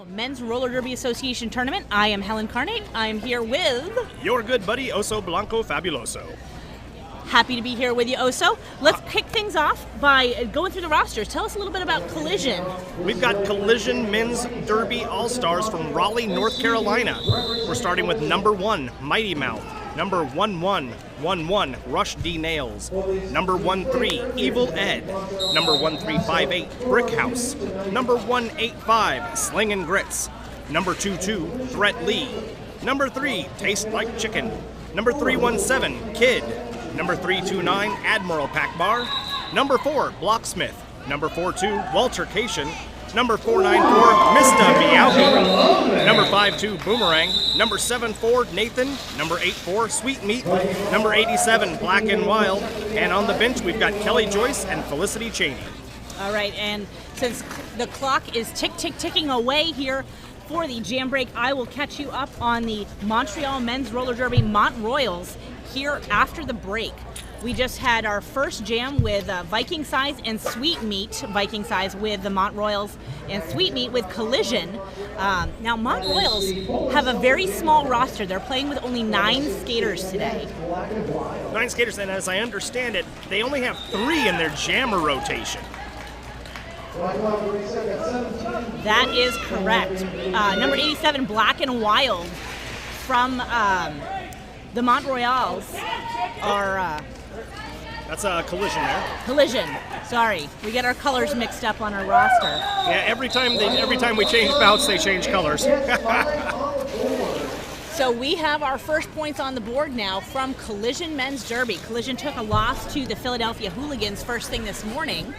Men's Roller Derby Association Tournament. I am Helen Carnate. I am here with your good buddy Oso Blanco Fabuloso. Happy to be here with you, Oso. Let's kick things off by going through the rosters. Tell us a little bit about Collision. We've got Collision Men's Derby All-Stars from Raleigh, North Carolina. We're starting with number 1, Mighty Mouth. Number 1111, Rush D. Nails. Number 13, Evil Ed. Number 1358, Brick House. Number 185, Slingin' Grits. Number 22, Threat Lee. Number 3, Taste Like Chicken. Number 317, Kid. Number 329, Admiral Pack Bar. Number 4, Blocksmith. Number 42, Walter Cation. Number 494, Mista Meowby. Number 52, Boomerang. Number 74, Nathan. Number 84, Sweet Meat. Number 87, Black and Wild. And on the bench, we've got Kelly Joyce and Felicity Cheney. All right, and since the clock is ticking away here for the jam break, I will catch you up on the Montreal Men's Roller Derby Mont Royals here after the break. We just had our first jam with Viking Size and Sweet Meat. Viking Size with the Mont Royals and Sweet Meat with Collision. Now Mont Royals have a very small roster. They're playing with only 9 skaters today. 9 skaters, and as I understand it, they only have 3 in their jammer rotation. That is correct. Number 87, Black and Wild from the Mont Royals are... That's a Collision there. Collision. Sorry, we get our colors mixed up on our roster. Yeah, every time we change bouts, they change colors. So we have our first points on the board now from Collision Men's Derby. Collision took a loss to the Philadelphia Hooligans first thing this morning.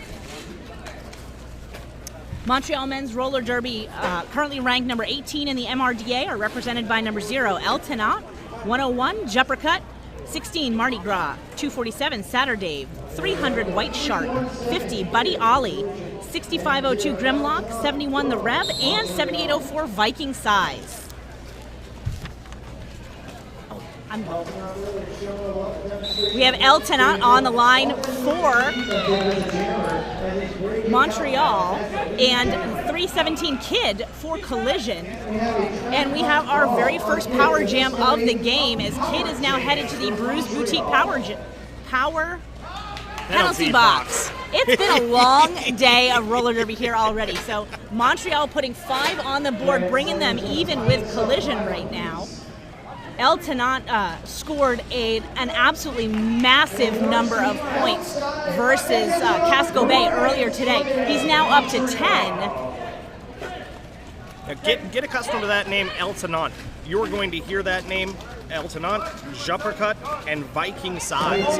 Montreal Men's Roller Derby, currently ranked number 18 in the MRDA, are represented by number 0, El Tenat, 101, Juppercut, 16, Mardi Gras, 247, Saturday, 300, White Shark, 50, Buddy Ollie, 6502, Grimlock, 71, The Rev, and 7804, Viking Size. We have El Tenat on the line for Montreal and 317 Kid for Collision. And we have our very first power jam of the game as Kid is now headed to the Brews Boutique Power Penalty Box. It's been a long day of roller derby here already. So Montreal putting 5 on the board, bringing them even with Collision right now. El Tenat scored an absolutely massive number of points versus Casco Bay earlier today. He's now up to 10. Get accustomed to that name, El Tenat. You're going to hear that name, El Tenat, Juppercut, and Viking Size.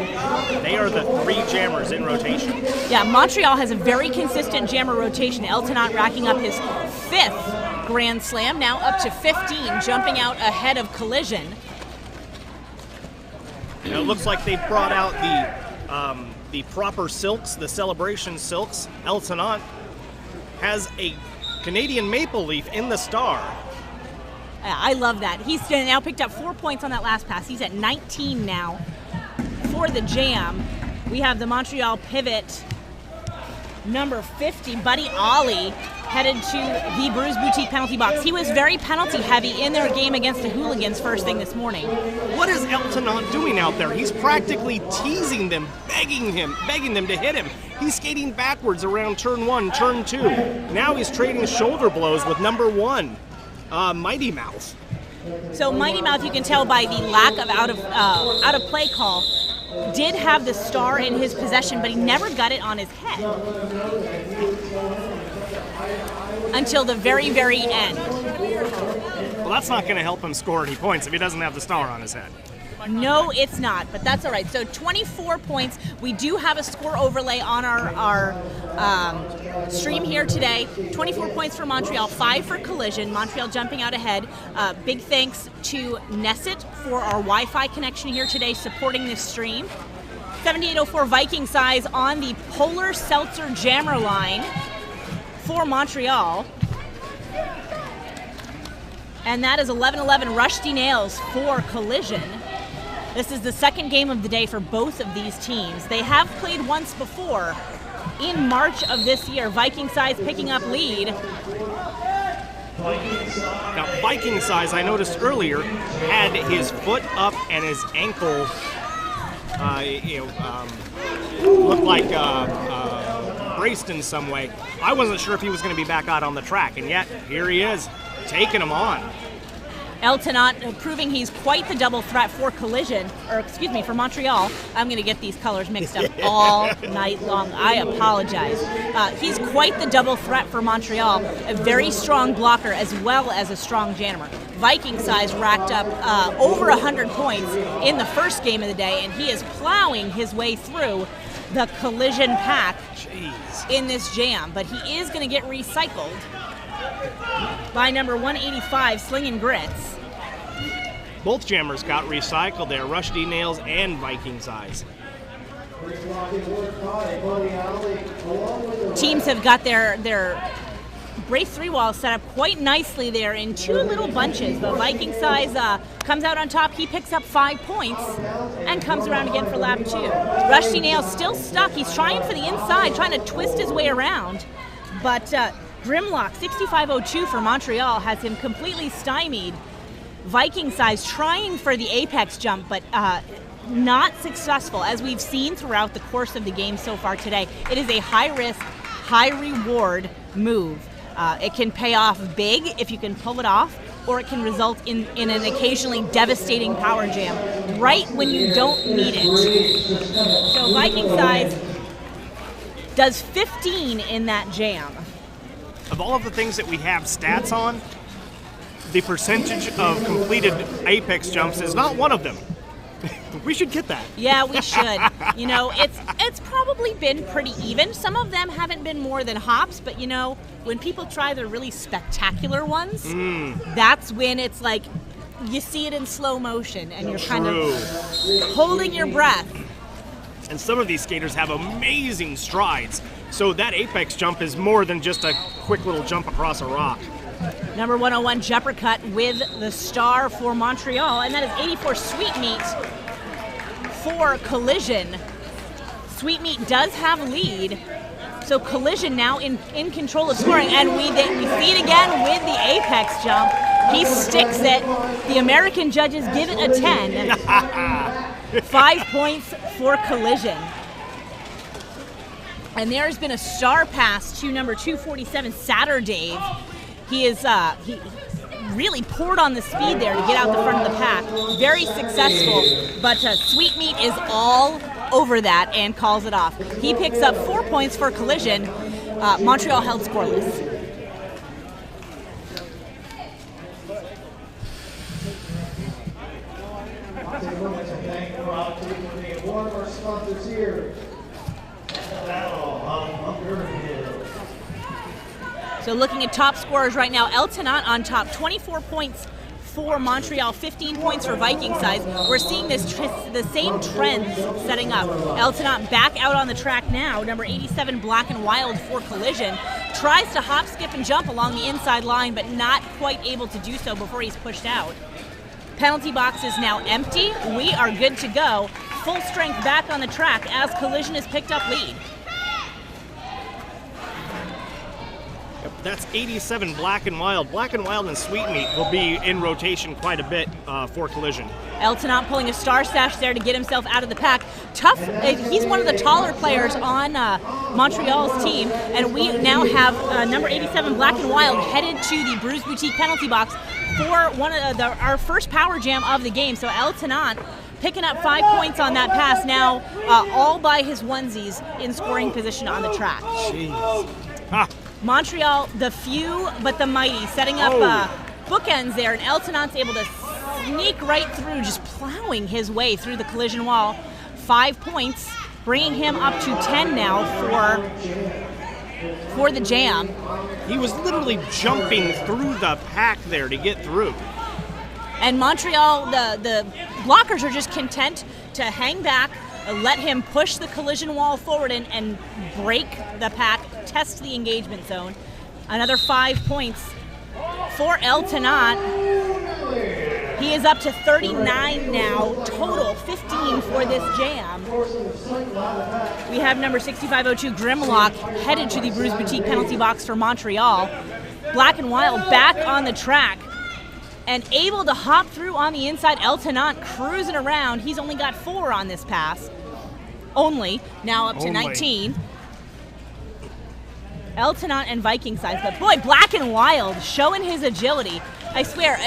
They are the 3 jammers in rotation. Yeah, Montreal has a very consistent jammer rotation. El Tenat racking up his 5th Grand Slam, now up to 15, jumping out ahead of Collision. It looks like they brought out the proper silks, the celebration silks. El Tenat has a Canadian maple leaf in the star. I love that. He's now picked up 4 points on that last pass. He's at 19 now for the jam. We have the Montreal pivot, number 50, Buddy Ollie, headed to the Brews Boutique penalty box. He was very penalty heavy in their game against the Hooligans first thing this morning. What is El Tenat doing out there? He's practically teasing them, begging them to hit him. He's skating backwards around turn 1, turn 2. Now he's trading shoulder blows with number 1, Mighty Mouth. So Mighty Mouth, you can tell by the lack of out of play call, did have the star in his possession, but he never got it on his head until the very, very end. Well, that's not going to help him score any points if he doesn't have the star on his head. No, it's not, but that's all right. So 24 points. We do have a score overlay on our stream here today. 24 points for Montreal, 5 for Collision. Montreal jumping out ahead. Big thanks to Nesset for our Wi-Fi connection here today, supporting this stream. 7804 Viking Size on the Polar Seltzer Jammer line for Montreal. And that is 1111 Rusty Nails for Collision. This is the second game of the day for both of these teams. They have played once before in March of this year. Viking Size picking up lead. Now, Viking Size, I noticed earlier, had his foot up and his ankle, looked like braced in some way. I wasn't sure if he was going to be back out on the track, and yet here he is, taking him on. Eltonot proving he's quite the double threat for Collision, or excuse me, for Montreal. I'm going to get these colors mixed up all night long. I apologize. He's quite the double threat for Montreal, a very strong blocker as well as a strong jammer. Viking Size racked up over 100 points in the first game of the day, and he is plowing his way through the Collision pack in this jam, but he is going to get recycled by number 185, Slingin' Grits. Both jammers got recycled there, Rush D Nails and Viking Size. Teams have got their brace 3 walls set up quite nicely there in 2 little bunches, but Viking Size comes out on top. He picks up 5 points and comes around again for lap 2. Rush D Nails still stuck. He's trying for the inside, trying to twist his way around, but Grimlock 6502 for Montreal has him completely stymied. Viking Size trying for the apex jump, but not successful, as we've seen throughout the course of the game so far today. It is a high-risk, high-reward move. It can pay off big if you can pull it off, or it can result in an occasionally devastating power jam right when you don't need it. So Viking Size does 15 in that jam. Of all of the things that we have stats on, the percentage of completed apex jumps is not one of them. We should get that. Yeah, we should. You know, it's probably been pretty even. Some of them haven't been more than hops, but you know, when people try the really spectacular ones, that's when it's like you see it in slow motion and you're kind of holding your breath. And some of these skaters have amazing strides, so that apex jump is more than just a quick little jump across a rock. Number 101, Jeppercut with the star for Montreal, and that is 84 Sweetmeat for Collision. Sweetmeat does have lead, so Collision now in control of scoring, and we see it again with the apex jump. He sticks it. The American judges give it a 10. 5 points for Collision. And there's been a star pass to number 247, Saturday. He really poured on the speed there to get out the front of the pack. Very successful, but Sweetmeat is all over that and calls it off. He picks up 4 points for Collision. Montreal held scoreless. So looking at top scorers right now, Eltonot on top, 24 points for Montreal, 15 points for Viking Size. We're seeing the same trends setting up. Eltonot back out on the track now, number 87 Black and Wild for Collision. Tries to hop, skip, and jump along the inside line, but not quite able to do so before he's pushed out. Penalty box is now empty. We are good to go. Full strength back on the track as Collision has picked up lead. That's 87 Black and Wild. Black and Wild and Sweetmeat will be in rotation quite a bit for Collision. Eltonot pulling a star stash there to get himself out of the pack. Tough. He's one of the taller players on Montreal's team, and we now have number 87 Black and Wild headed to the Brews Boutique penalty box for one of our first power jam of the game. So Eltonot picking up 5 points on that pass now, all by his onesies in scoring position on the track. Jeez. Ha. Montreal, the few but the mighty, setting up bookends there, and Eltonot's able to sneak right through, just plowing his way through the collision wall. 5 points, bringing him up to 10 now for the jam. He was literally jumping through the pack there to get through. And Montreal, the blockers are just content to hang back, let him push the collision wall forward and break the pack, test the engagement zone. Another 5 points for Eltonot. He is up to 39 now, total 15 for this jam. We have number 6502 Grimlock headed to the Brews Boutique penalty box for Montreal. Black and Wild back on the track and able to hop through on the inside. El Tenant cruising around. He's only got 4 on this pass. Now up to 19. El Tenant and Viking Size, but boy, Black and Wild showing his agility. I swear,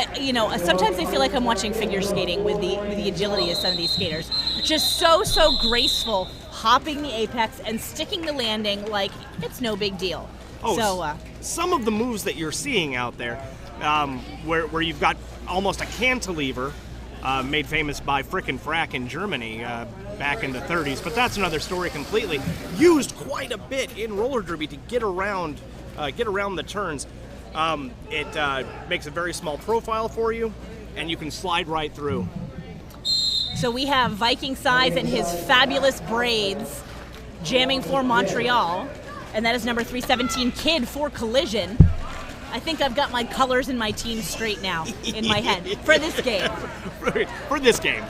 sometimes I feel like I'm watching figure skating with the agility of some of these skaters. Just so graceful, hopping the apex and sticking the landing like it's no big deal. Some of the moves that you're seeing out there, where you've got almost a cantilever, made famous by Frickin' Frack in Germany back in the 30s, but that's another story completely. Used quite a bit in roller derby to get around the turns. It makes a very small profile for you, and you can slide right through. So we have Viking Size and his fabulous braids jamming for Montreal, and that is number 317 Kid for Collision. I think I've got my colors and my team straight now in my head for this game. For this game.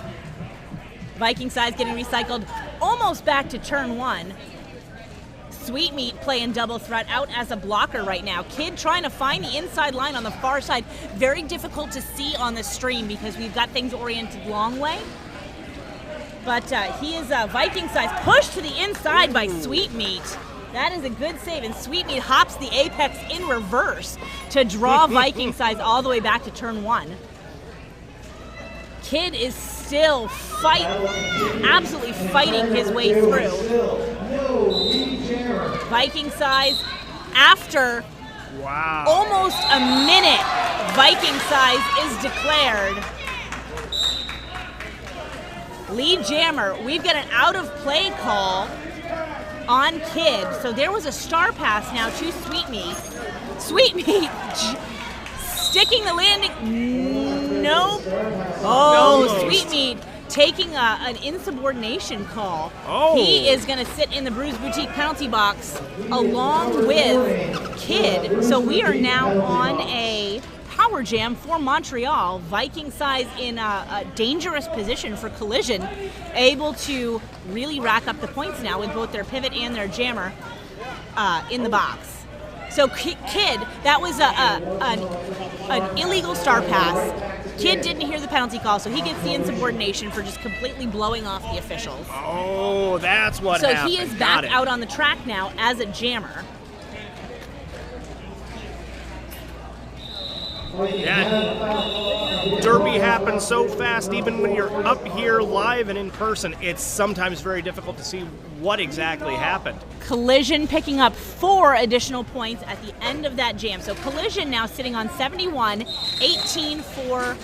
Viking Size getting recycled almost back to turn 1. Sweetmeat playing double threat out as a blocker right now. Kid trying to find the inside line on the far side. Very difficult to see on the stream because we've got things oriented long way. But he is Viking Size pushed to the inside by Sweetmeat. That is a good save, and Sweetmeat hops the apex in reverse to draw Viking Size all the way back to turn 1. Kid is still absolutely fighting his way through. Viking Size, after almost a minute, Viking Size is declared lead jammer. We've got an out of play call on Kid. So there was a star pass now to Sweetmeat. Sweetmeat sticking the landing. Nope. Sweetmeat taking an insubordination call. He is going to sit in the Bruise Boutique penalty box along with Kid. So we are now on a power jam for Montreal. Viking Size in a dangerous position for Collision, able to really rack up the points now with both their pivot and their jammer in the box. So Kid, that was an illegal star pass. Kid didn't hear the penalty call, so he gets the insubordination for just completely blowing off the officials. Oh, that's what happened. So he is back out on the track now as a jammer. Yeah. Derby happens so fast, even when you're up here live and in person, it's sometimes very difficult to see what exactly happened. Collision picking up 4 additional points at the end of that jam. So Collision now sitting on 71, 18 for,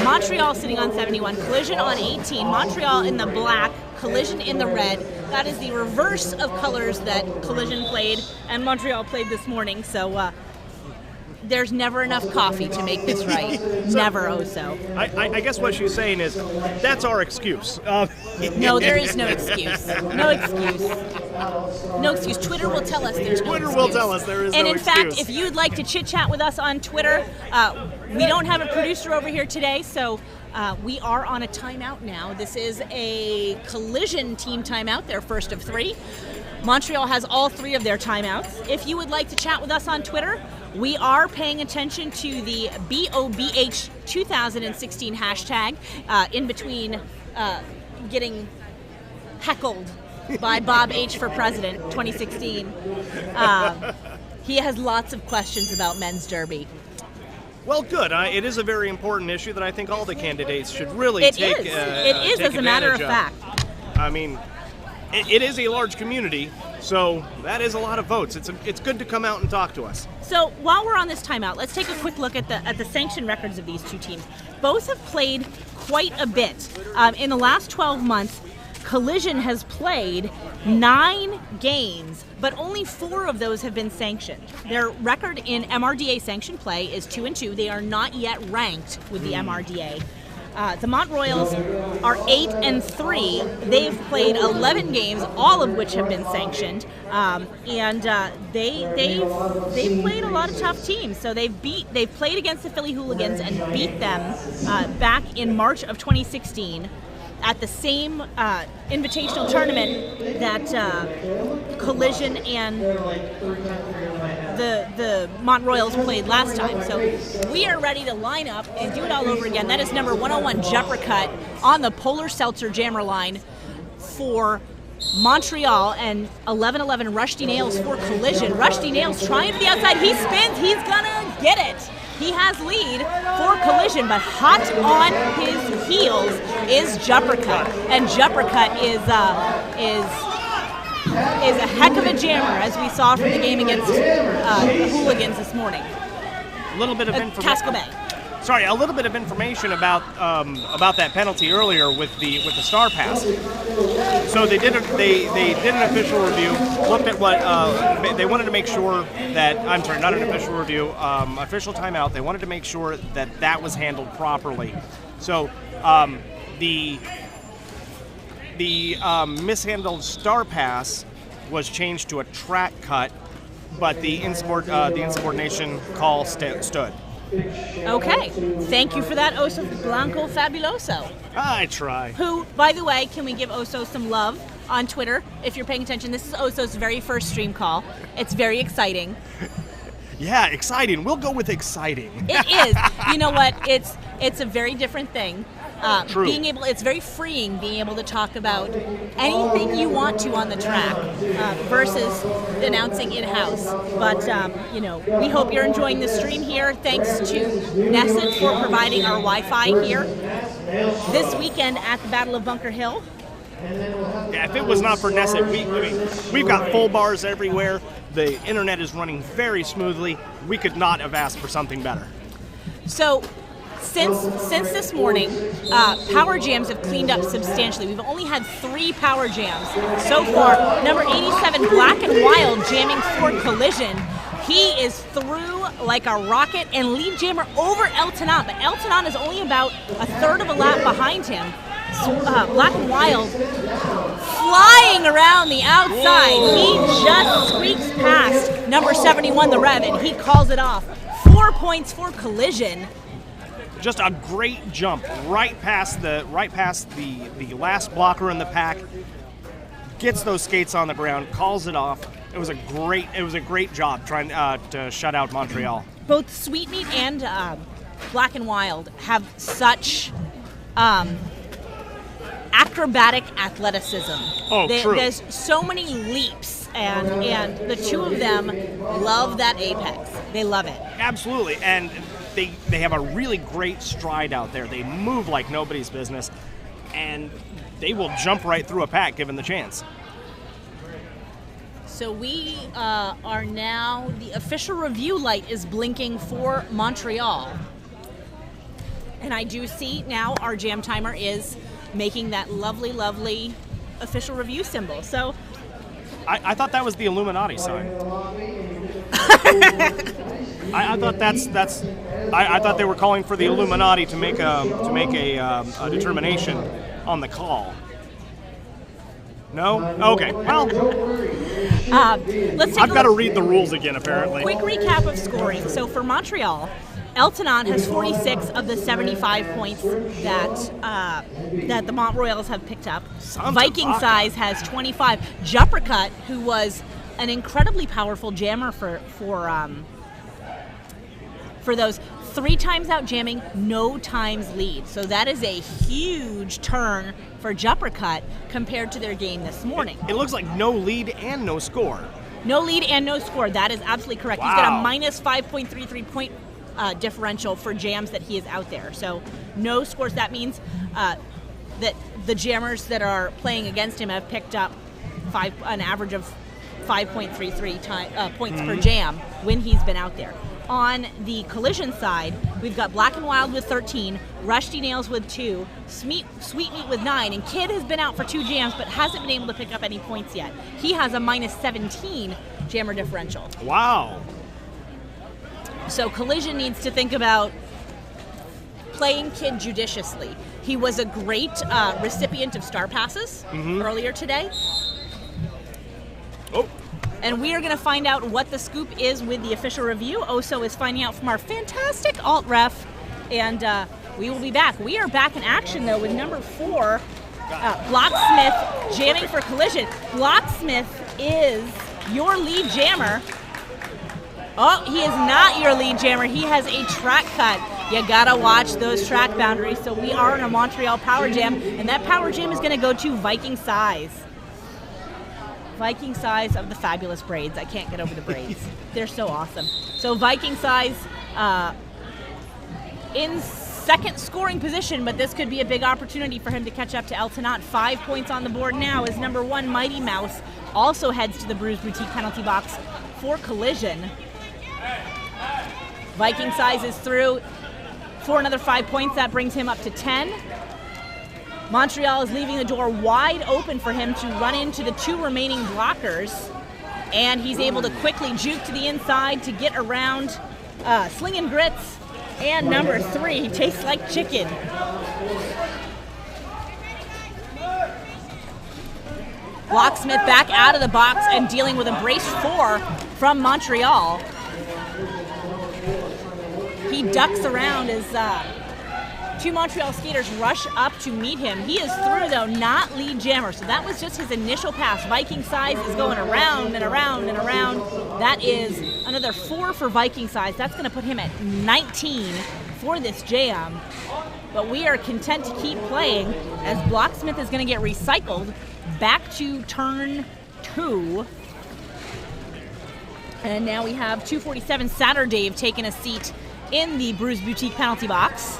Montreal sitting on 71, Collision on 18, Montreal in the black, Collision in the red. That is the reverse of colors that Collision played and Montreal played this morning. So there's never enough coffee to make this right. Never, I guess what she's saying is, that's our excuse. No, there is no excuse. No excuse. No excuse. Twitter will tell us there's no excuse. Twitter will tell us there is no excuse. And in fact, if you'd like to chit-chat with us on Twitter, we don't have a producer over here today, so we are on a timeout now. This is a Collision team timeout, their first of 3. Montreal has all 3 of their timeouts. If you would like to chat with us on Twitter, we are paying attention to the BOBH 2016 hashtag in between getting heckled by Bob H for President 2016. He has lots of questions about men's derby. Well, good. It is a very important issue that I think all the candidates should really take advantage of. It is, as a matter of fact. I mean, it is a large community, so that is a lot of votes. It's good to come out and talk to us. So while we're on this timeout, let's take a quick look at the sanction records of these two teams. Both have played quite a bit. In the last 12 months, Collision has played 9 games, but only 4 of those have been sanctioned. Their record in MRDA sanctioned play is 2-2. They are not yet ranked with the MRDA. The Mont Royals are 8-3. They've played 11 games, all of which have been sanctioned, and they've played a lot of tough teams. So they've played against the Philly Hooligans and beat them back in March of 2016 at the same invitational tournament that Collision and the Montreals played last time. So we are ready to line up and do it all over again. That is number 101 Juppercut on the Polar Seltzer Jammer line for Montreal, and 11-11 Rusty Nails for Collision. Rusty Nails trying to the outside. He spins. He's gonna get it. He has lead for Collision, but hot on his heels is Juppercut, and Juppercut is a heck of a jammer, as we saw from the game against the Hooligans this morning. A little bit of Casco Bay. Sorry, a little bit of information about that penalty earlier with the Star Pass. So they did an official review, looked at what they wanted to make sure that not an official review, official timeout. They wanted to make sure that was handled properly. So the mishandled Star Pass was changed to a track cut, but the insubordination call stood. Okay, thank you for that, Oso Blanco Fabuloso. I try. Who, by the way, can we give Oso some love on Twitter? If you're paying attention, this is Oso's very first stream call. It's very exciting. Yeah, exciting. We'll go with exciting. It is. You know what? It's a very different thing. True. It's very freeing being able to talk about anything you want to on the track versus announcing in-house. But, we hope you're enjoying the stream here. Thanks to Nesset for providing our Wi-Fi here this weekend at the Battle of Bunker Hill. Yeah, if it was not for Nesset, we've got full bars everywhere. The internet is running very smoothly. We could not have asked for something better. So, Since this morning, power jams have cleaned up substantially. We've only had 3 power jams so far. Number 87, Black and Wild, jamming for Collision. He is through like a rocket and lead jammer over Eltonon, but Eltonon is only about a third of a lap behind him. So, Black and Wild flying around the outside. Whoa. He just squeaks past number 71, the Rev, and he calls it off. 4 points for Collision. Just a great jump right past the last blocker in the pack. Gets those skates on the ground, calls it off. It was a great job trying to shut out Montreal. Both Sweetmeat and Black and Wild have such acrobatic athleticism. Oh, true. There's so many leaps, and the two of them love that apex. They love it. Absolutely, and they have a really great stride out there. They move like nobody's business, and they will jump right through a pack given the chance. So we are now, the official review light is blinking for Montreal. And I do see now our jam timer is making that lovely, lovely official review symbol. So I thought that was the Illuminati sign. I thought I thought they were calling for the Illuminati to make a determination on the call. No? Okay. Well, let's take I've got to read the rules again, apparently. Quick recap of scoring. So for Montreal, Eltonon has 46 of the 75 points that the Mont-Royals have picked up. Viking Size has 25. Juppercut, who was an incredibly powerful jammer for those 3 times out jamming, no times lead. So that is a huge turn for Juppercut compared to their game this morning. It looks like no lead and no score. No lead and no score. That is absolutely correct. Wow. He's got a minus 5.33 point differential for jams that he is out there. So no scores. That means that the jammers that are playing against him have picked up an average of 5.33 points per jam when he's been out there. On the Collision side, we've got Black and Wild with 13, Rusty Nails with 2, Sweetmeat with 9, and Kid has been out for 2 jams but hasn't been able to pick up any points yet. He has a minus 17 jammer differential. Wow. So Collision needs to think about playing Kid judiciously. He was a great recipient of star passes earlier today. Oh. And we are going to find out what the scoop is with the official review. Oso is finding out from our fantastic alt-ref, and we will be back. We are back in action, though, with number 4, Blocksmith, jamming for Collision. Blocksmith is your lead jammer. Oh, he is not your lead jammer. He has a track cut. You gotta watch those track boundaries. So we are in a Montreal Power Jam, and that Power Jam is gonna go to Viking Size. Viking Size of the fabulous braids. I can't get over the braids. They're so awesome. So Viking Size in second scoring position, but this could be a big opportunity for him to catch up to El Tanat. 5 points on the board now as number 1 Mighty Mouse also heads to the Bruise Boutique penalty box for collision. Viking Size is through for another 5 points. That brings him up to 10. Montreal is leaving the door wide open for him to run into the 2 remaining blockers, and he's able to quickly juke to the inside to get around Slingin' Grits and number 3, Tastes Like Chicken. Blocksmith back out of the box and dealing with a brace 4 from Montreal. He ducks around as 2 Montreal skaters rush up to meet him. He is through, though, not lead jammer. So that was just his initial pass. Viking Size is going around and around and around. That is another 4 for Viking Size. That's going to put him at 19 for this jam. But we are content to keep playing as Blocksmith is going to get recycled back to turn 2. And now we have 247 Saturday taking a seat in the Bruise Boutique penalty box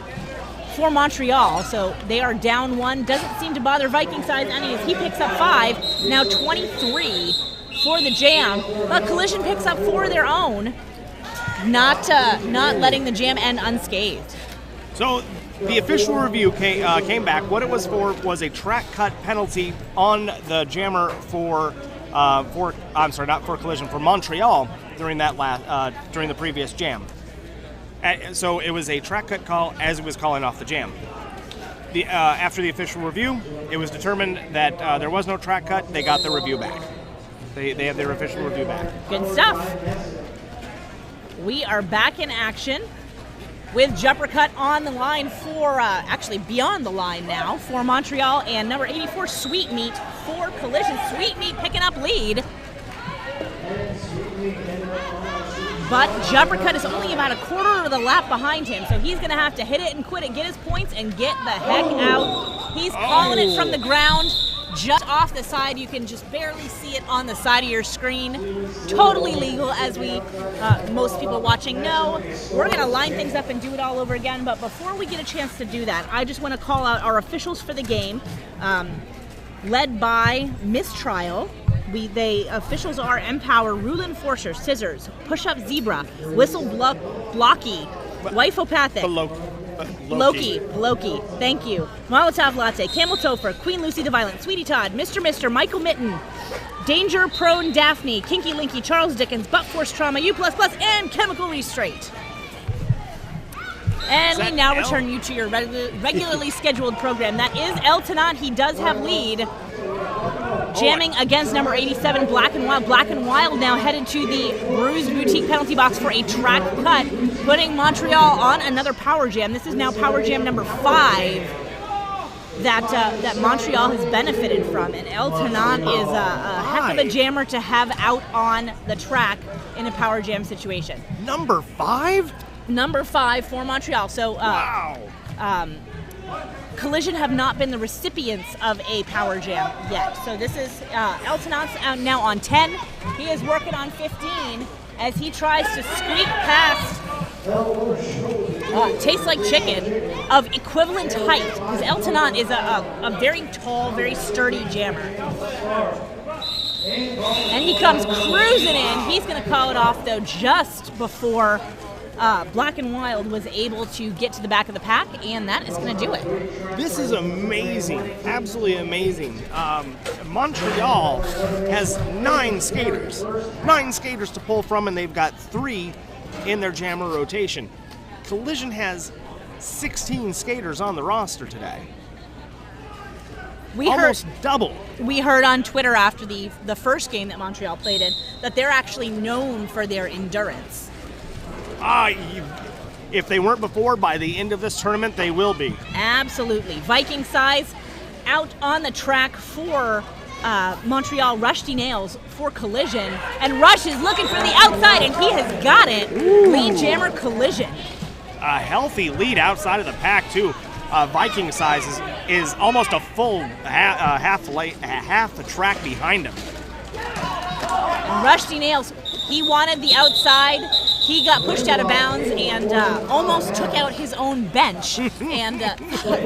for Montreal. So they are down 1. Doesn't seem to bother Viking Size any as he picks up 5. Now 23 for the jam. But Collision picks up 4 of their own. Not letting the jam end unscathed. So the official review came back. What it was for was a track cut penalty on the jammer for not for Collision, for Montreal during the previous jam. So it was a track cut call as it was calling off the jam. After the official review, it was determined that there was no track cut. They got their review back. They have their official review back. Good stuff. We are back in action with Jumper Cut on the line for, actually beyond the line now, for Montreal, and number 84, Sweet Meat for Collision. Sweet Meat picking up lead. But Jumper Cut is only about a quarter of the lap behind him, so he's going to have to hit it and quit it, get his points, and get the heck out. He's calling it from the ground, just off the side. You can just barely see it on the side of your screen. Totally legal, as most people watching know. We're going to line things up and do it all over again, but before we get a chance to do that, I just want to call out our officials for the game, led by Mistrial. The officials are Empower, Rule Enforcer, Scissors, Push Up Zebra, Whistle Blocky, Wifopathic, Loki, thank you, Molotov Latte, Camel Topher, Queen Lucy the Violent, Sweetie Todd, Mr. Michael Mitten, Danger Prone Daphne, Kinky Linky, Charles Dickens, Butt Force Trauma, U++, and Chemical Restraint. And we now return you to your regularly scheduled program. That is El Tanat. He does have lead. Jamming against number 87, Black and Wild. Black and Wild now headed to the Bruise Boutique penalty box for a track cut, putting Montreal on another Power Jam. This is now Power Jam number 5 that Montreal has benefited from. And El Tanat is a heck of a jammer to have out on the track in a Power Jam situation. Number 5? Number 5 for Montreal. So, wow. Collision have not been the recipients of a Power Jam yet. So this is El Tanat's now on 10. He is working on 15 as he tries to squeak past Tastes Like Chicken of equivalent height, because El Tanat is a very tall, very sturdy jammer. And he comes cruising in. He's going to call it off, though, just before Black and Wild was able to get to the back of the pack, and that is going to do it. This is amazing, absolutely amazing. Montreal has 9 skaters to pull from, and they've got 3 in their jammer rotation. Collision has 16 skaters on the roster today. Almost double. We heard on Twitter after the first game that Montreal played in that they're actually known for their endurance. If they weren't before, by the end of this tournament, they will be. Absolutely. Viking Size out on the track for Montreal, Rusty Nails for Collision, and Rush is looking for the outside, and he has got it. Lead jammer Collision. A healthy lead outside of the pack too. Viking size is almost a full half the track behind him. And Rusty Nails, he wanted the outside. He got pushed out of bounds and almost took out his own bench, and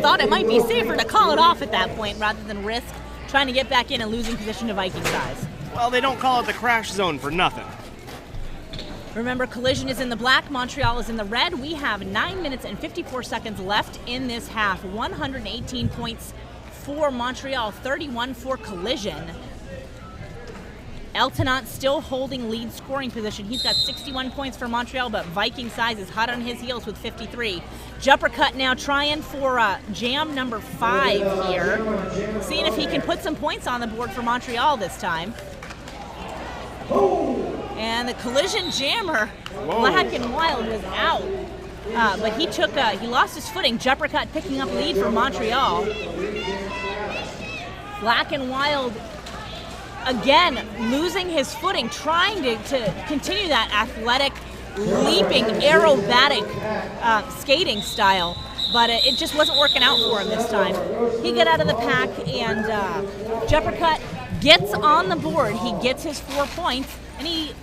thought it might be safer to call it off at that point rather than risk trying to get back in and losing position to Viking size. Well, they don't call it the crash zone for nothing. Remember, Collision is in the black, Montreal is in the red. We have 9 minutes and 54 seconds left in this half. 118 points for Montreal, 31 for Collision. Eltonant still holding lead scoring position. He's got 61 points for Montreal, but Viking size is hot on his heels with 53. Jumpercut now trying for jam number 5 here. Seeing if he can put some points on the board for Montreal this time. And the Collision jammer, Black and Wild, was out. But he lost his footing. Jumpercut picking up lead for Montreal. Black and Wild, again, losing his footing, trying to continue that athletic, leaping, aerobatic skating style, but it just wasn't working out for him this time. He got out of the pack, and Jumpercut gets on the board. He gets his 4 points, and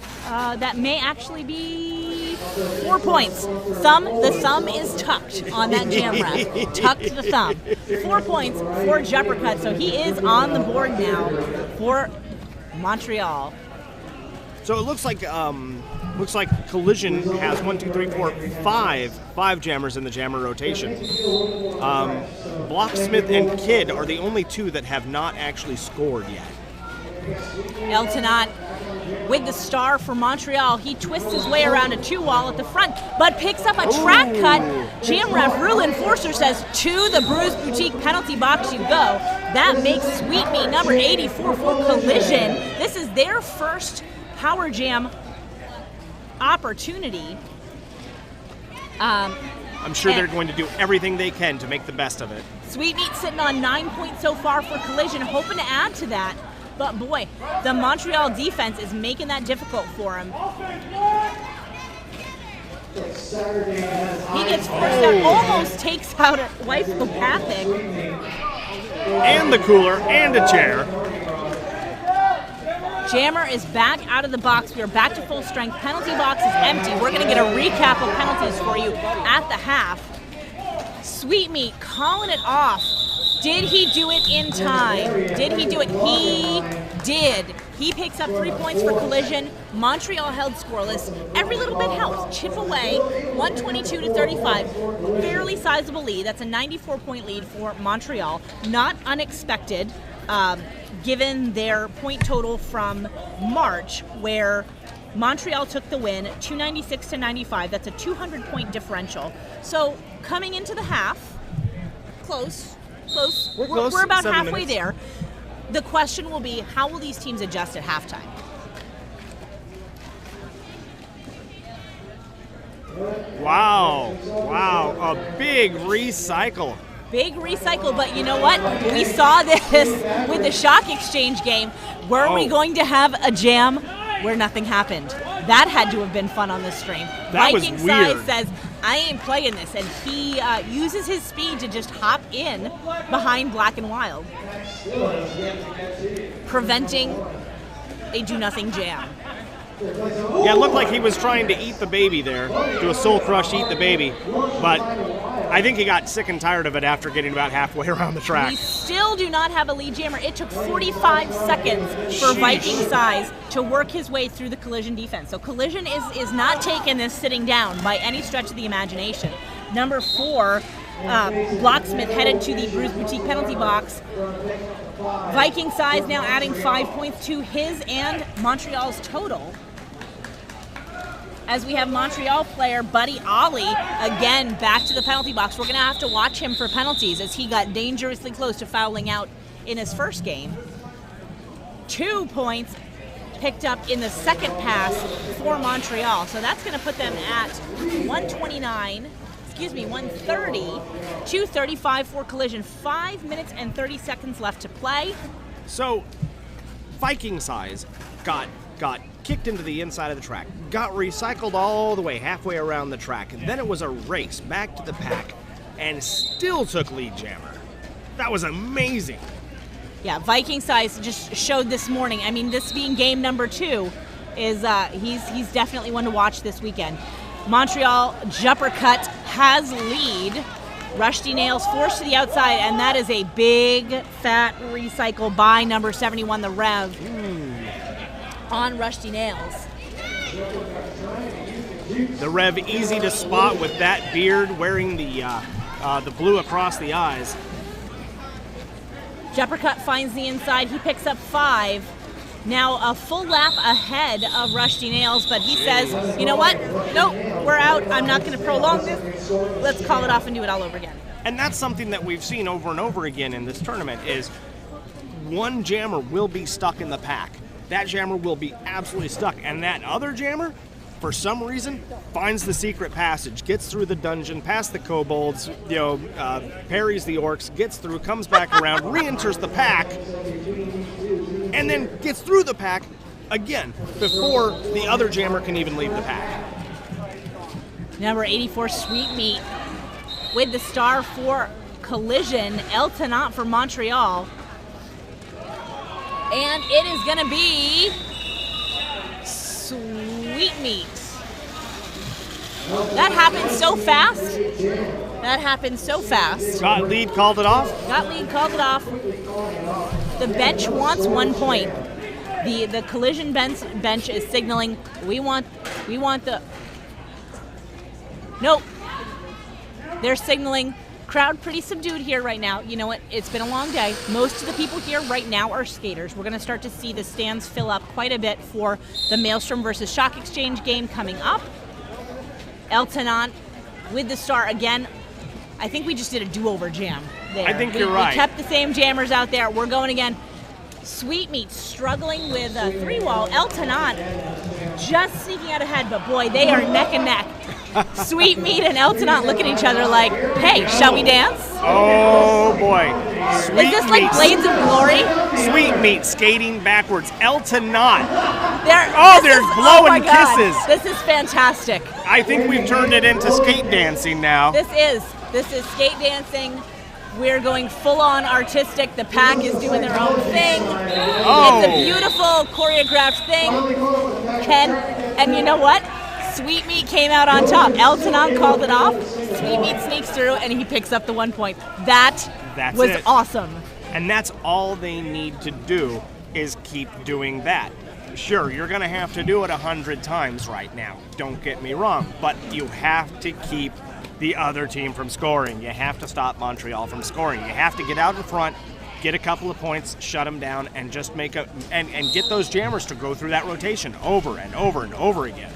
that may actually be 4 points. The thumb is tucked on that jam ref. Tucked the thumb. 4 points for Jumpercut, so he is on the board now for Montreal. So it looks like Collision has 1, 2, 3, 4, 5 jammers in the jammer rotation. Blocksmith and Kidd are the only 2 that have not actually scored yet. Eltonant with the star for Montreal. He twists his way around a 2-wall at the front, but picks up a track cut. Jam ref Rule Enforcer says, to the Brews Boutique penalty box you go. That makes Sweet Meat number 84 for Collision. This is their first Power Jam opportunity. I'm sure they're going to do everything they can to make the best of it. Sweet Meat sitting on 9 points so far for Collision, hoping to add to that. But boy, the Montreal defense is making that difficult for him. He gets forced out, almost takes out a wife Lopathic. And the cooler, and a chair. Jammer is back out of the box. We are back to full strength. Penalty box is empty. We're going to get a recap of penalties for you at the half. Sweet Meat calling it off. Did he do it in time? Did he do it? He did. He picks up 3 points for Collision. Montreal held scoreless. Every little bit helps. Chip away, 122 to 35. Fairly sizable lead. That's a 94-point lead for Montreal. Not unexpected, given their point total from March, where Montreal took the win, 296 to 95. That's a 200-point differential. So coming into the half, close. We're close. We're about 7 halfway minutes. there. The question will be, how will these teams adjust at halftime? Wow, a big recycle. Big recycle, but you know what? We saw this with the Shock Exchange game. Were we going to have a jam where nothing happened? That had to have been fun on the stream. That was Viking weird. Size says, I ain't playing this, and he uses his speed to just hop in behind Black and Wild, preventing a do-nothing jam. Yeah, it looked like he was trying to eat the baby there, do a soul crush, eat the baby, but I think he got sick and tired of it after getting about halfway around the track. We still do not have a lead jammer. It took 45 seconds for Viking Size to work his way through the Collision defense. So Collision is not taking this sitting down by any stretch of the imagination. Number 4, Blocksmith headed to the Brews Boutique penalty box. Viking Size now adding 5 points to his and Montreal's total. As we have Montreal player Buddy Ollie again back to the penalty box. We're going to have to watch him for penalties as he got dangerously close to fouling out in his first game. 2 points picked up in the second pass for Montreal. So that's going to put them at 130, 235 for Collision. 5 minutes and 30 seconds left to play. So Viking Size got kicked into the inside of the track, got recycled all the way halfway around the track, and then it was a race back to the pack, and still took lead jammer. That was amazing. Yeah, Viking Size just showed this morning. I mean, this being game number 2, is he's definitely one to watch this weekend. Montreal Jumper Cut has lead. Rusty Nails forced to the outside, and that is a big fat recycle by number 71, the Rev, on Rusty Nails. The Rev easy to spot with that beard, wearing the blue across the eyes. Jumper Cut finds the inside. He picks up 5. Now a full lap ahead of Rusty Nails, but he says, you know what? Nope, we're out. I'm not going to prolong this. Let's call it off and do it all over again. And that's something that we've seen over and over again in this tournament is one jammer will be stuck in the pack. That jammer will be absolutely stuck. And that other jammer, for some reason, finds the secret passage, gets through the dungeon, past the kobolds, parries the orcs, gets through, comes back around, re-enters the pack, and then gets through the pack again before the other jammer can even leave the pack. Number 84, Sweet Meat, with the star for Collision, Eltonant for Montreal. And it is going to be Sweet Meat. That happened so fast. That happened so fast. Got lead, called it off? Got lead, called it off. The bench wants 1 point. The Collision bench is signaling, we want the... Nope. They're signaling, crowd pretty subdued here right now. You know what? It's been a long day. Most of the people here right now are skaters. We're going to start to see the stands fill up quite a bit for the Maelstrom versus Shock Exchange game coming up. Eltonant with the star again. I think we just did a do-over jam there. I think you're right. We kept the same jammers out there. We're going again. Sweet Meat struggling with a 3-wall. Eltonant just sneaking out ahead, but boy, they are neck and neck. Sweet Meat and Eltonant look at each other like, hey, shall we dance? Oh boy. Sweet Is this like Blades of Glory? Sweet Meat skating backwards. Eltonant. They're blowing kisses. This is fantastic. I think we've turned it into skate dancing now. This is skate dancing. We're going full-on artistic. The pack is doing their own thing. Oh. It's a beautiful choreographed thing, Ken. And you know what? Sweet Meat came out on top. Eltonant called it off. Sweet Meat sneaks through, and he picks up the 1 point. That's was it. Awesome. And that's all they need to do is keep doing that. Sure, you're going to have to do it 100 times right now. Don't get me wrong. But you have to keep the other team from scoring. You have to stop Montreal from scoring. You have to get out in front, get a couple of points, shut them down, and just and get those jammers to go through that rotation over and over and over again.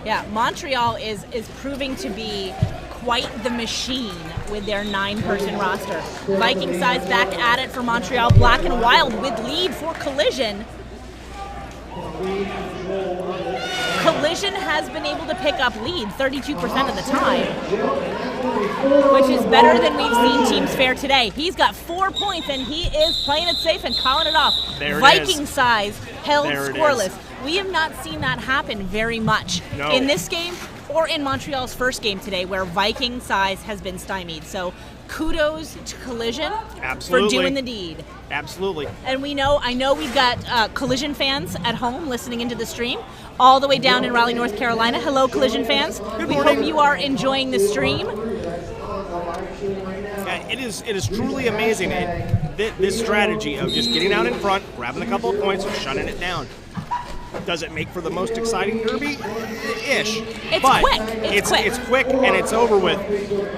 Yeah, Montreal is proving to be quite the machine with their 9-person roster. Viking Size back at it for Montreal. Black and Wild with lead for Collision. Collision has been able to pick up lead 32% of the time, which is better than we've seen teams fare today. He's got 4 points, and he is playing it safe and calling it off. There it Viking is. Size held There it scoreless. is. We have not seen that happen very much in this game or in Montreal's first game today, where Viking Size has been stymied. So kudos to Collision for doing the deed. Absolutely. And I know we've got Collision fans at home listening into the stream, all the way down in Raleigh, North Carolina. Hello, Collision fans. Good we morning. hope you are enjoying the stream. It is truly amazing, this strategy of just getting out in front, grabbing a couple of points, and shutting it down. Does it make for the most exciting derby? Ish. It's but quick. It's quick and it's over with.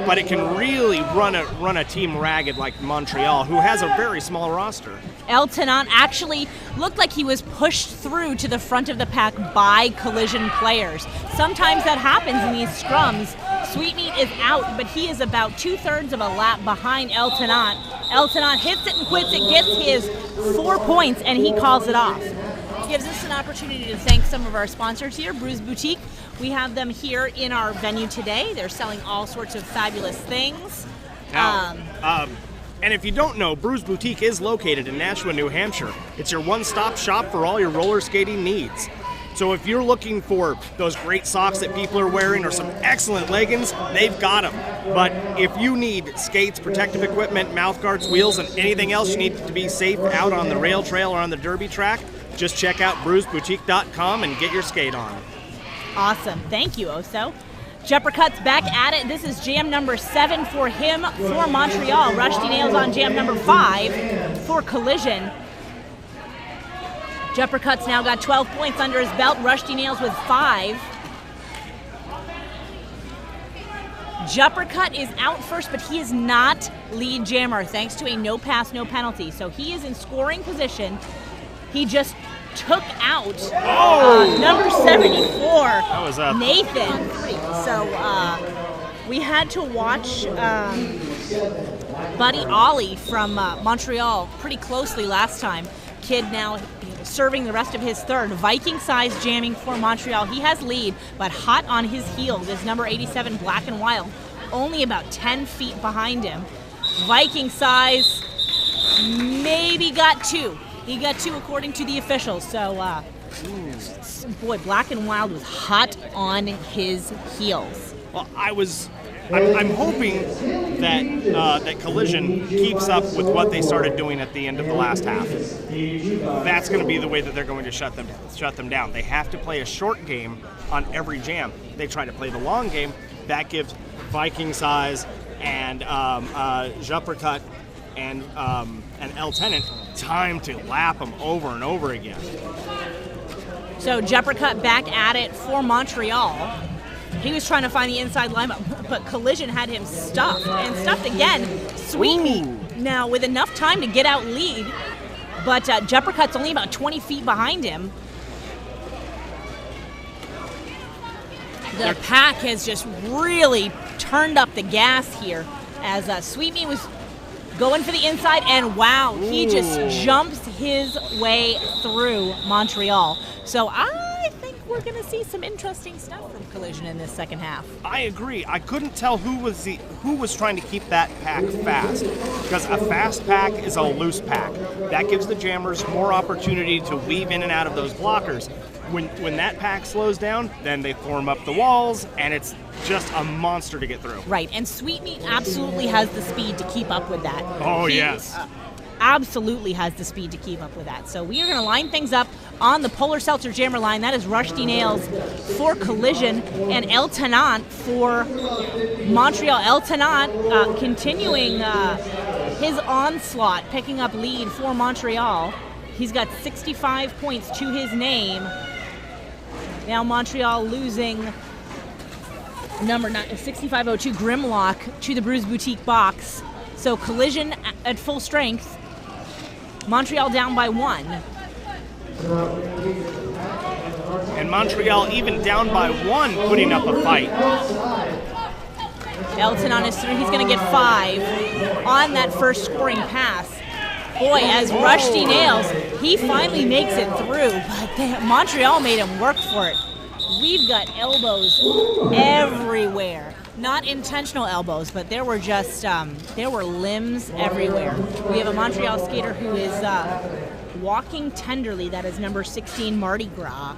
But it can really run a team ragged like Montreal, who has a very small roster. Eltonant actually looked like he was pushed through to the front of the pack by Collision players. Sometimes that happens in these scrums. Sweet Meat is out, but he is about 2/3 of a lap behind Eltonant. Eltonant hits it and quits it, gets his 4 points, and he calls it off. Gives us an opportunity to thank some of our sponsors here. Brews Boutique, we have them here in our venue today. They're selling all sorts of fabulous things. Now, And if you don't know, Brews Boutique is located in Nashua, New Hampshire. It's your one-stop shop for all your roller skating needs. So if you're looking for those great socks that people are wearing or some excellent leggings, they've got them. But if you need skates, protective equipment, mouth guards, wheels, and anything else you need to be safe out on the rail trail or on the derby track, just check out brewsboutique.com and get your skate on. Awesome. Thank you, Oso. Jeppercut's back at it. This is jam number 7 for him for Montreal. Rusty Nails on jam number 5 for Collision. Jeppercut's now got 12 points under his belt. Rusty Nails with 5. Jeppercut is out first, but he is not lead jammer thanks to a no pass, no penalty. So he is in scoring position. He just took out number 74, Nathan. So we had to watch Buddy Ollie from Montreal pretty closely last time. Kid now serving the rest of his third. Viking size jamming for Montreal. He has lead, but hot on his heels is number 87, Black and Wild, only about 10 feet behind him. Viking size maybe got 2. He got 2 according to the officials. So, boy, Black and Wild was hot on his heels. Well, I'm hoping that that Collision keeps up with what they started doing at the end of the last half. That's going to be the way that they're going to shut them down. They have to play a short game on every jam. They try to play the long game. That gives Viking size and Jeppercut and El Tenant time to lap them over and over again. So Jeppercut back at it for Montreal. He was trying to find the inside lineup, but Collision had him stuffed, and stuffed again. Sweet Meat now with enough time to get out lead, but Jeppercut's only about 20 feet behind him. The pack has just really turned up the gas here as Sweet Meat was going for the inside, and wow, he just jumps his way through Montreal. So I think we're going to see some interesting stuff from Collision in this second half. I agree. I couldn't tell who was trying to keep that pack fast, because a fast pack is a loose pack. That gives the jammers more opportunity to weave in and out of those blockers. When that pack slows down, then they form up the walls, and it's just a monster to get through. Right, and Sweet Meat absolutely has the speed to keep up with that. Oh, yes. Absolutely has the speed to keep up with that. So we are going to line things up on the Polar Seltzer Jammer line. That is Rusty Nails for Collision and El Tenant for Montreal. El Tenant continuing his onslaught, picking up lead for Montreal. He's got 65 points to his name. Now Montreal losing number 6502 Grimlock to the Brews Boutique box. So Collision at full strength. Montreal down by 1. And Montreal even down by 1, putting up a fight. Elton on his through. He's going to get 5 on that first scoring pass. Boy, as Rusty Nails, he finally makes it through, but Montreal made him work for it. We've got elbows everywhere. Not intentional elbows, but there were just, there were limbs everywhere. We have a Montreal skater who is walking tenderly. That is number 16, Mardi Gras.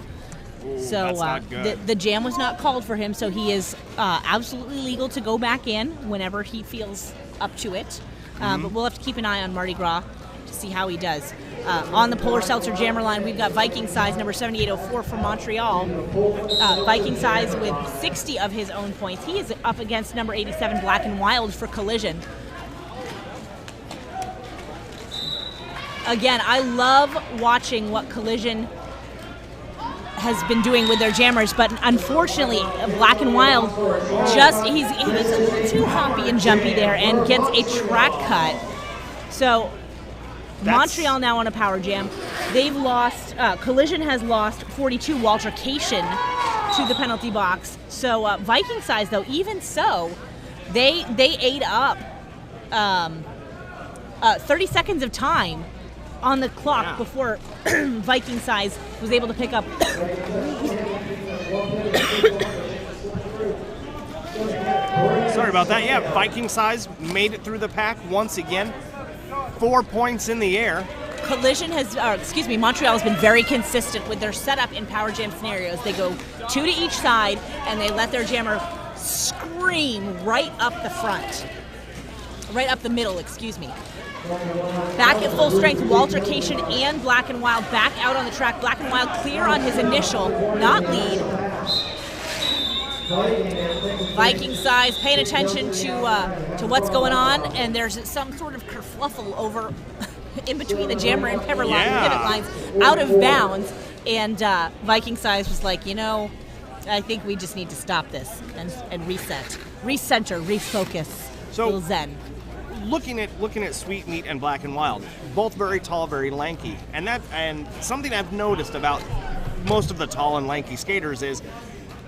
Ooh, so the jam was not called for him, so he is absolutely legal to go back in whenever he feels up to it. But we'll have to keep an eye on Mardi Gras to see how he does. On the Polar Seltzer Jammer line, we've got Viking size, number 7804 from Montreal. Viking size with 60 of his own points. He is up against number 87, Black and Wild for Collision. Again, I love watching what Collision has been doing with their jammers, but unfortunately, Black and Wild he's a little too hoppy and jumpy there and gets a track cut. So Montreal now on a power jam. They've lost, Collision has lost 42 altercation to the penalty box. So Viking size, though, even so, they ate up 30 seconds of time on the clock before Viking size was able to pick up. Sorry about that. Yeah, Viking size made it through the pack once again. 4 points in the air. Montreal has been very consistent with their setup in Power Jam scenarios. They go 2 to each side, and they let their jammer scream right up the front. Right up the middle, Back at full strength, Waltercation and Black and Wild back out on the track. Black and Wild clear on his initial, not lead. Viking Size paying attention to what's going on, and there's some sort of kerfluffle over in between the jammer and pivot lines, out of bounds. And Viking Size was like, I think we just need to stop this and reset, recenter, refocus. So little zen. Looking at Sweet Meat and Black and Wild, both very tall, very lanky, and something I've noticed about most of the tall and lanky skaters is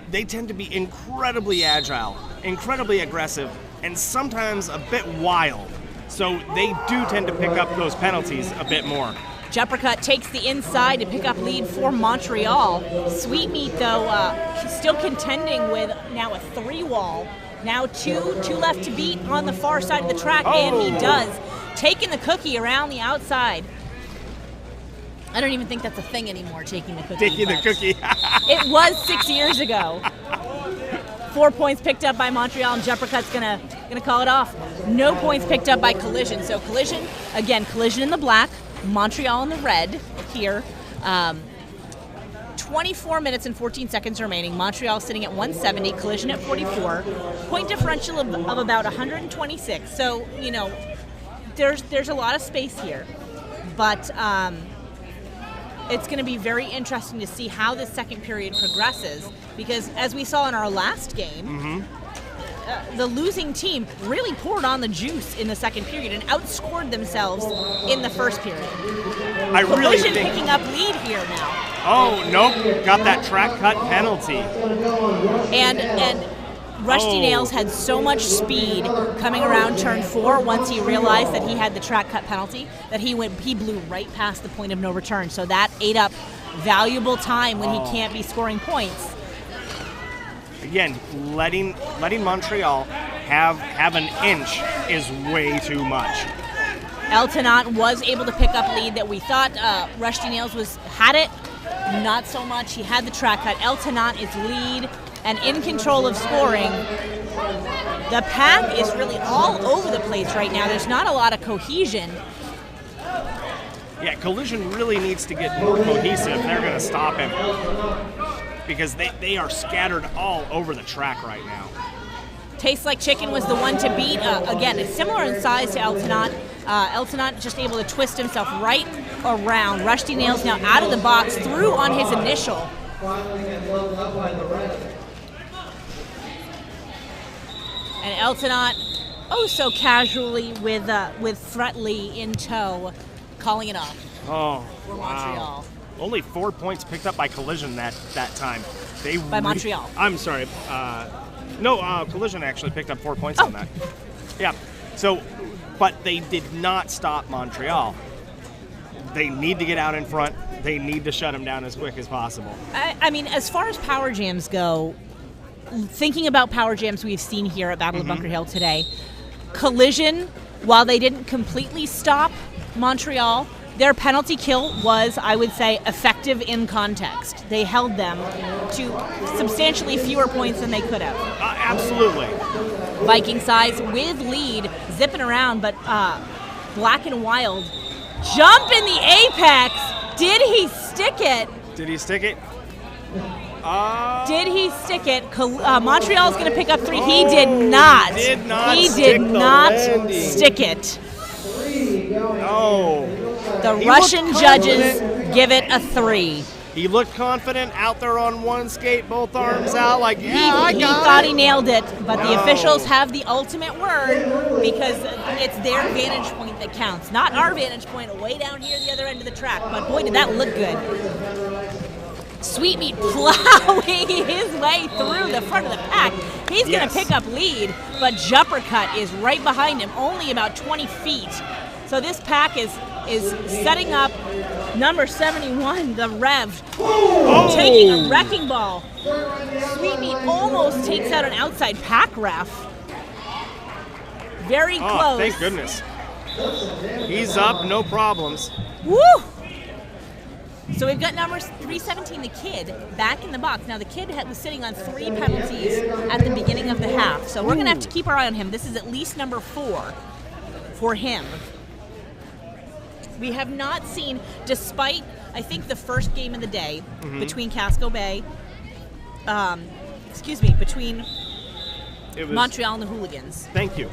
they tend to be incredibly agile, incredibly aggressive, and sometimes a bit wild. So they do tend to pick up those penalties a bit more. Jumpercut takes the inside to pick up lead for Montreal. Sweet Meat, though, still contending with now a 3-wall. Now two left to beat on the far side of the track, and he does. Taking the cookie around the outside. I don't even think that's a thing anymore, taking the cookie. Taking the cookie. It was 6 years ago. 4 points picked up by Montreal, and Jumpercut's gonna call it off. No points picked up by Collision. So Collision in the black, Montreal in the red here. 24 minutes and 14 seconds remaining. Montreal sitting at 170, Collision at 44. Point differential of about 126. So, there's a lot of space here. But it's going to be very interesting to see how this second period progresses, because as we saw in our last game, the losing team really poured on the juice in the second period and outscored themselves in the first period. Collision picking up lead here now. Oh, nope. Got that track cut penalty. And Rusty Nails had so much speed coming around turn 4 once he realized that he had the track cut penalty that he blew right past the point of no return. So that ate up valuable time when he can't be scoring points. Again, letting Montreal have an inch is way too much. Eltonot was able to pick up lead that we thought Rusty Nails had it. Not so much. He had the track cut. Eltonot is lead and in control of scoring. The pack is really all over the place right now. There's not a lot of cohesion. Yeah, Collision really needs to get more cohesive. They're going to stop him, because they are scattered all over the track right now. Tastes Like Chicken was the one to beat. Again, it's similar in size to Eltonot. Eltonot just able to twist himself right around. Rusty Nails now out of the box, through on his initial. And Eltonot, so casually with Threatley in tow, calling it off. Oh, for wow. Montreal. Only 4 points picked up by Collision that time. By Montreal. I'm sorry. Collision actually picked up 4 points on that. Yeah. So, but they did not stop Montreal. They need to get out in front. They need to shut them down as quick as possible. I mean, as far as power jams go, thinking about power jams we've seen here at Battle of Bunker Hill today, Collision, while they didn't completely stop Montreal, their penalty kill was, I would say, effective in context. They held them to substantially fewer points than they could have. Absolutely. Viking Size with lead, zipping around, but Black and Wild jump in the apex. Did he stick it? Did he stick it? Did he stick it? Montreal's going to pick up 3. He did not. He did not stick it. No. The Russian judges give it a 3. He looked confident out there on one skate, both arms out, like, he thought he nailed it, but the officials have the ultimate word, because it's their vantage point that counts, not our vantage point way down here the other end of the track. But boy, did that look good. Sweet Meat plowing his way through the front of the pack. He's going to pick up lead, but Jumpercut is right behind him, only about 20 feet. So this pack is setting up number 71, the Rev, taking a wrecking ball. Sweet Meat almost takes out an outside pack ref. Very close. Thank goodness. He's up, no problems. Woo! So we've got number 317, the kid, back in the box. Now the kid was sitting on 3 penalties at the beginning of the half, so we're going to have to keep our eye on him. This is at least number 4 for him. We have not seen, despite, I think, the first game of the day between Casco Bay, between Montreal and the Hooligans. Thank you.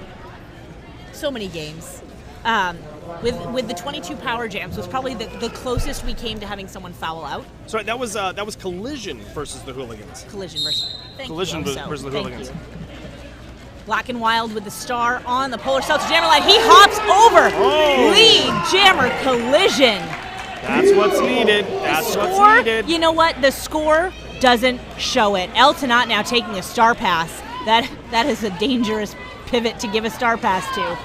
So many games. With the 22 power jams was probably the closest we came to having someone foul out. Sorry, that was Collision versus the Hooligans. Collision versus the Hooligans. You. Black and Wild with the star on the Polar Seltzer Jammer line. He hops over lead jammer Collision. That's what's needed. That's what's needed. You know what? The score doesn't show it. El Tanat now taking a star pass. That is a dangerous pivot to give a star pass to.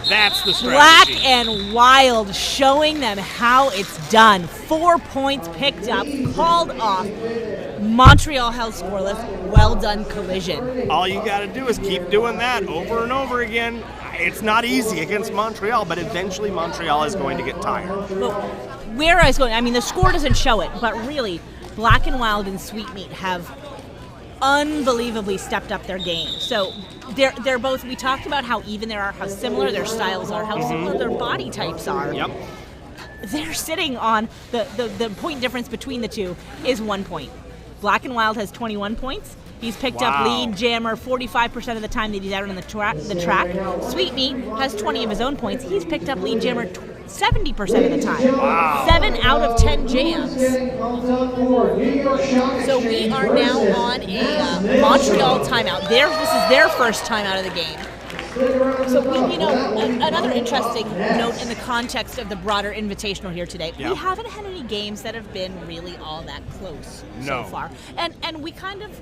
That's the strategy. Black and Wild showing them how it's done. 4 points picked up, called off. Montreal held scoreless. Well done, Collision. All you got to do is keep doing that over and over again. It's not easy against Montreal, but eventually Montreal is going to get tired. But where I was going, I mean, the score doesn't show it, but really, Black and Wild and Sweetmeat have unbelievably stepped up their game. So they're both, we talked about how even they are, how similar their styles are, how similar their body types are. Yep. They're sitting on, the point difference between the two is 1 point. Black and Wild has 21 points. He's picked up lead jammer 45% of the time that he's out on the track. Sweetmeat has 20 of his own points. He's picked up lead jammer 70% of the time. Wow. 7 out of 10 jams. So we are now on a Montreal timeout. This is their first timeout of the game. So another interesting note in the context of the broader invitational here today. We haven't had any games that have been really all that close so far. And we kind of,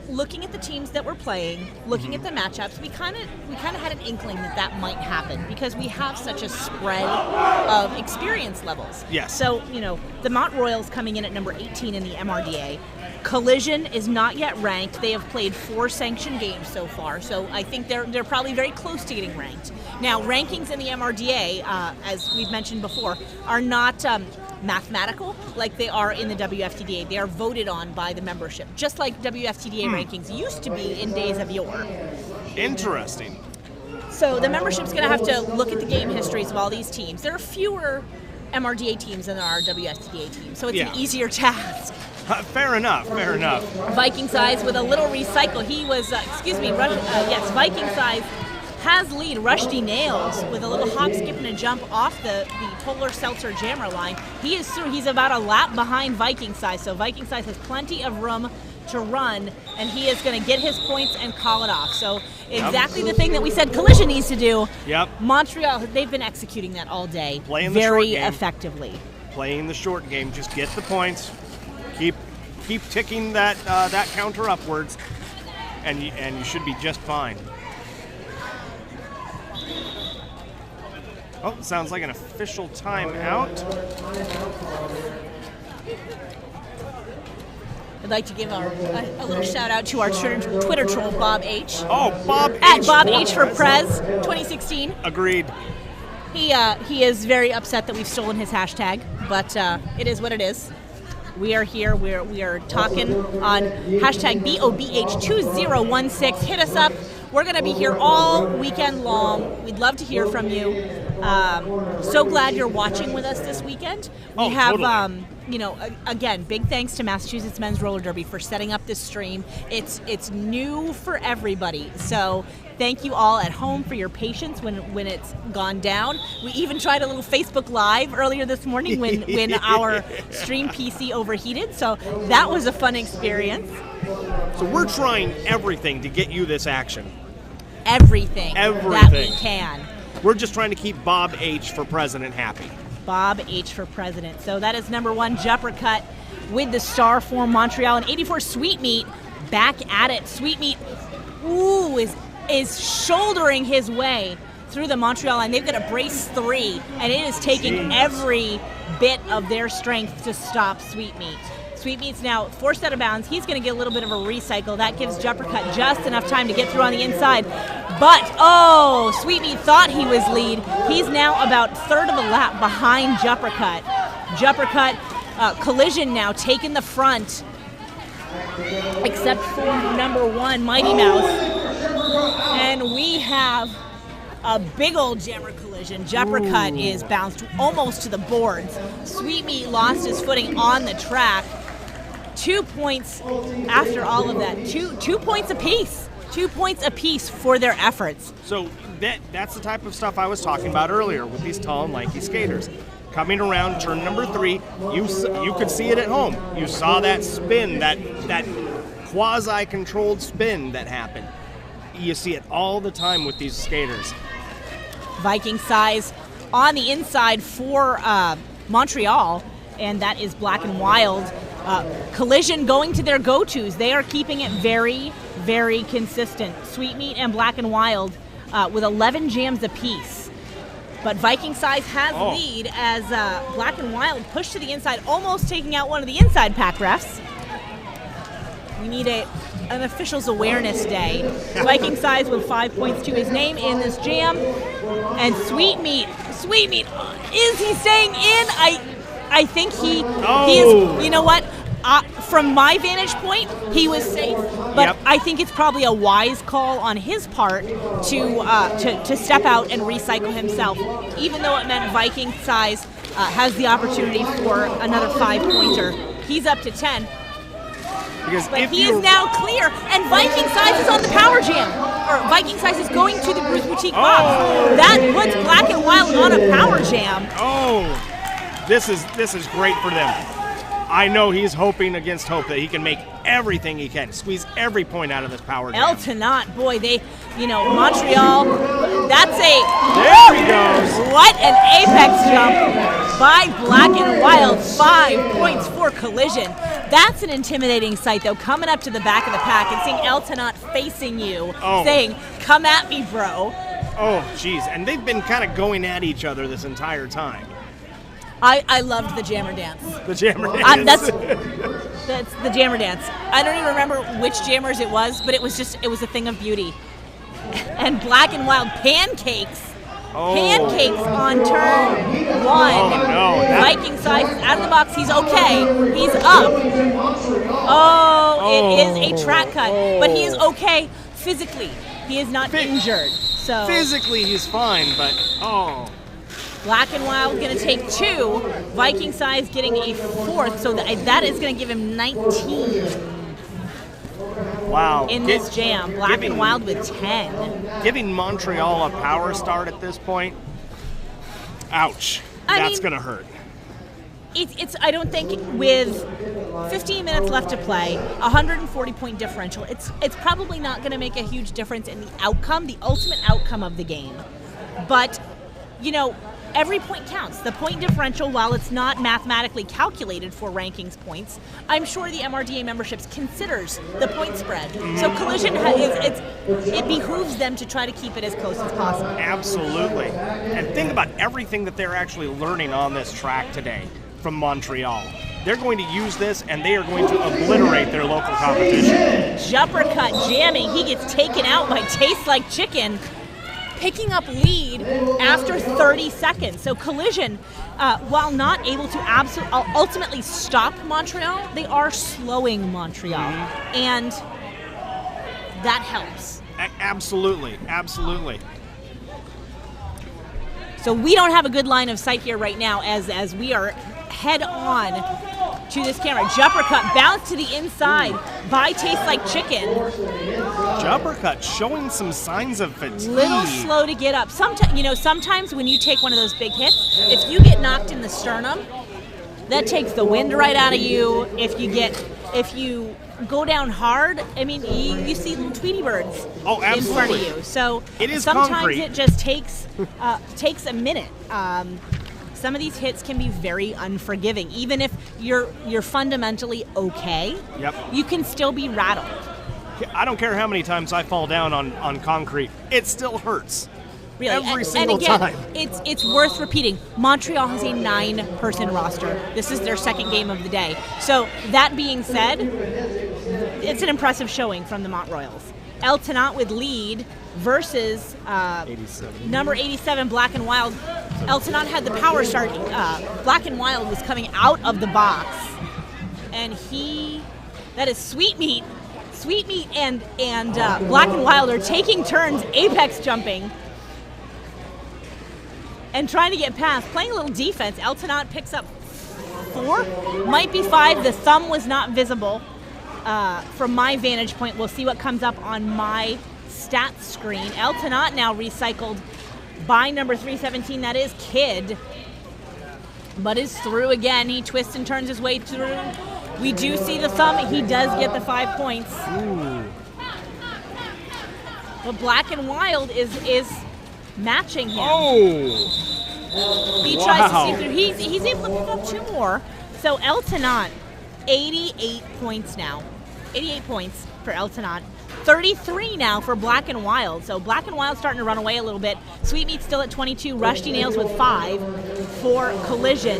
looking at the teams that we're playing, looking at the matchups, we kind of had an inkling that might happen because we have such a spread of experience levels. Yes. So, the Mont Royals coming in at number 18 in the MRDA. Collision is not yet ranked. They have played 4 sanctioned games so far, so I think they're probably very close to getting ranked. Now, rankings in the MRDA, as we've mentioned before, are not mathematical like they are in the WFTDA. They are voted on by the membership, just like WFTDA rankings used to be in days of yore. Interesting. So the membership's going to have to look at the game histories of all these teams. There are fewer MRDA teams than there are WFTDA teams, so it's an easier task. Fair enough. Viking Size with a little recycle. He was, Viking Size has lead. Rusty Nails with a little hop, skip, and a jump off the Polar Seltzer Jammer line. He's about a lap behind Viking Size, so Viking Size has plenty of room to run, and he is going to get his points and call it off. So exactly the thing that we said Collision needs to do. Yep. Montreal, they've been executing that all day very effectively. Playing the short game, just get the points. Keep ticking that counter upwards, and you should be just fine. Oh, sounds like an official timeout. I'd like to give a little shout out to our Twitter troll, Bob H. Oh, Bob H. At Bob H for Prez 2016. Agreed. He is very upset that we've stolen his hashtag, but it is what it is. We are here. We are talking on hashtag BOBH2016. Hit us up. We're going to be here all weekend long. We'd love to hear from you. So glad you're watching with us this weekend. We have, totally. Again, big thanks to Massachusetts Men's Roller Derby for setting up this stream. It's new for everybody. So thank you all at home for your patience when it's gone down. We even tried a little Facebook Live earlier this morning when our stream PC overheated. So that was a fun experience. So we're trying everything to get you this action. Everything that we can. We're just trying to keep Bob H. for president happy. Bob H. for president. So that is number 1, Juppercut with the star for Montreal. And 84, Sweetmeat back at it. Sweetmeat, is shouldering his way through the Montreal line. They've got a brace 3, and it is taking every bit of their strength to stop Sweetmeat. Sweetmeat's now forced out of bounds. He's going to get a little bit of a recycle. That gives Juppercut just enough time to get through on the inside. But, Sweetmeat thought he was lead. He's now about third of a lap behind Juppercut. Juppercut, Collision now taking the front, except for number 1, Mighty Mouse. And we have a big old jammer collision. Juppercut is bounced almost to the boards. Sweetmeat lost his footing on the track. 2 points after all of that. Two points apiece. 2 points apiece for their efforts. So that's the type of stuff I was talking about earlier with these tall and lanky skaters. Coming around turn number 3, you could see it at home. You saw that spin, that quasi-controlled spin that happened. You see it all the time with these skaters. Viking size on the inside for Montreal, and that is Black and Wild. Collision going to their go-tos. They are keeping it very, very consistent. Sweetmeat and Black and Wild with 11 jams apiece. But Viking size has lead as Black and Wild push to the inside, almost taking out one of the inside pack refs. We need an officials awareness day. Viking size with 5 points to his name in this jam. And Sweetmeat, is he staying in? I think he is, you know what? From my vantage point, he was safe, but I think it's probably a wise call on his part to step out and recycle himself, even though it meant Viking size has the opportunity for another 5-pointer. He's up to 10. But he is now clear, and Viking size is on the power jam. Or Viking size is going to the Bruce Boutique box. That puts Black and Wild on a power jam. This is great for them. I know he's hoping against hope that he can make everything he can, squeeze every point out of this power jam. El Tenat, boy, Montreal, there he goes. What an apex jump by Black and Wild. 5 points for Collision. That's an intimidating sight, though, coming up to the back of the pack and seeing El Tenat facing you, saying, come at me, bro. Oh, geez, and they've been kind of going at each other this entire time. I loved the jammer dance. The jammer dance. That's the jammer dance. I don't even remember which jammers it was, but it was a thing of beauty. And Black and Wild pancakes on turn 1. Viking size is out of the box. He's okay. He's up. It is a track cut, but he is okay physically. He is not injured. So physically he's fine, but Black and Wild going to take 2. Viking size getting a 4th, so that is going to give him 19. Wow. In this jam. Black and Wild with 10. Giving Montreal a power start at this point, ouch. That's going to hurt. I don't think with 15 minutes left to play, 140-point differential, it's probably not going to make a huge difference in the outcome, the ultimate outcome of the game. But, every point counts. The point differential, while it's not mathematically calculated for rankings points, I'm sure the MRDA memberships considers the point spread. So Collision, it behooves them to try to keep it as close as possible. Absolutely. And think about everything that they're actually learning on this track today from Montreal. They're going to use this, and they are going to obliterate their local competition. Juppercut jamming. He gets taken out by Taste Like Chicken, picking up lead after 30 seconds. So Collision, while not able to ultimately stop Montreal, they are slowing Montreal, and that helps. Absolutely. So we don't have a good line of sight here right now as we are head on to this camera. Juppercut bounced to the inside by Taste Like Chicken. Juppercut showing some signs of fatigue. Little slow to get up. Sometimes when you take one of those big hits, if you get knocked in the sternum, that takes the wind right out of you. If you go down hard, you see little Tweety birds in front of you. So sometimes concrete. It just takes a minute. Some of these hits can be very unforgiving. Even if you're fundamentally okay, you can still be rattled. I don't care how many times I fall down on concrete. It still hurts. Really. Every and single again, time. It's worth repeating. Montreal has a 9-person roster. This is their second game of the day. So that being said, it's an impressive showing from the Mont Royals. El Tenat with lead versus 87. number 87, Black and Wild. El Tenat had the power start. Black and Wild was coming out of the box, and that is Sweet Meat. Sweet Meat and Black and Wild are taking turns apex jumping and trying to get past, playing a little defense. El Tenat picks up 4, might be 5. The thumb was not visible from my vantage point. We'll see what comes up on my stats screen. El Tenat now recycled by number 317, that is Kid, but is through again. He twists and turns his way through. We do see the thumb. He does get the 5 points. Ooh. But Black and Wild is matching him. Oh! He tries to see through. He's able to pick up 2 more. So El Tenat, 88 points now. 88 points for El Tenat. 33 now for Black and Wild. So Black and Wild starting to run away a little bit. Sweet Meat still at 22. Rusty Nails with 5 for Collision.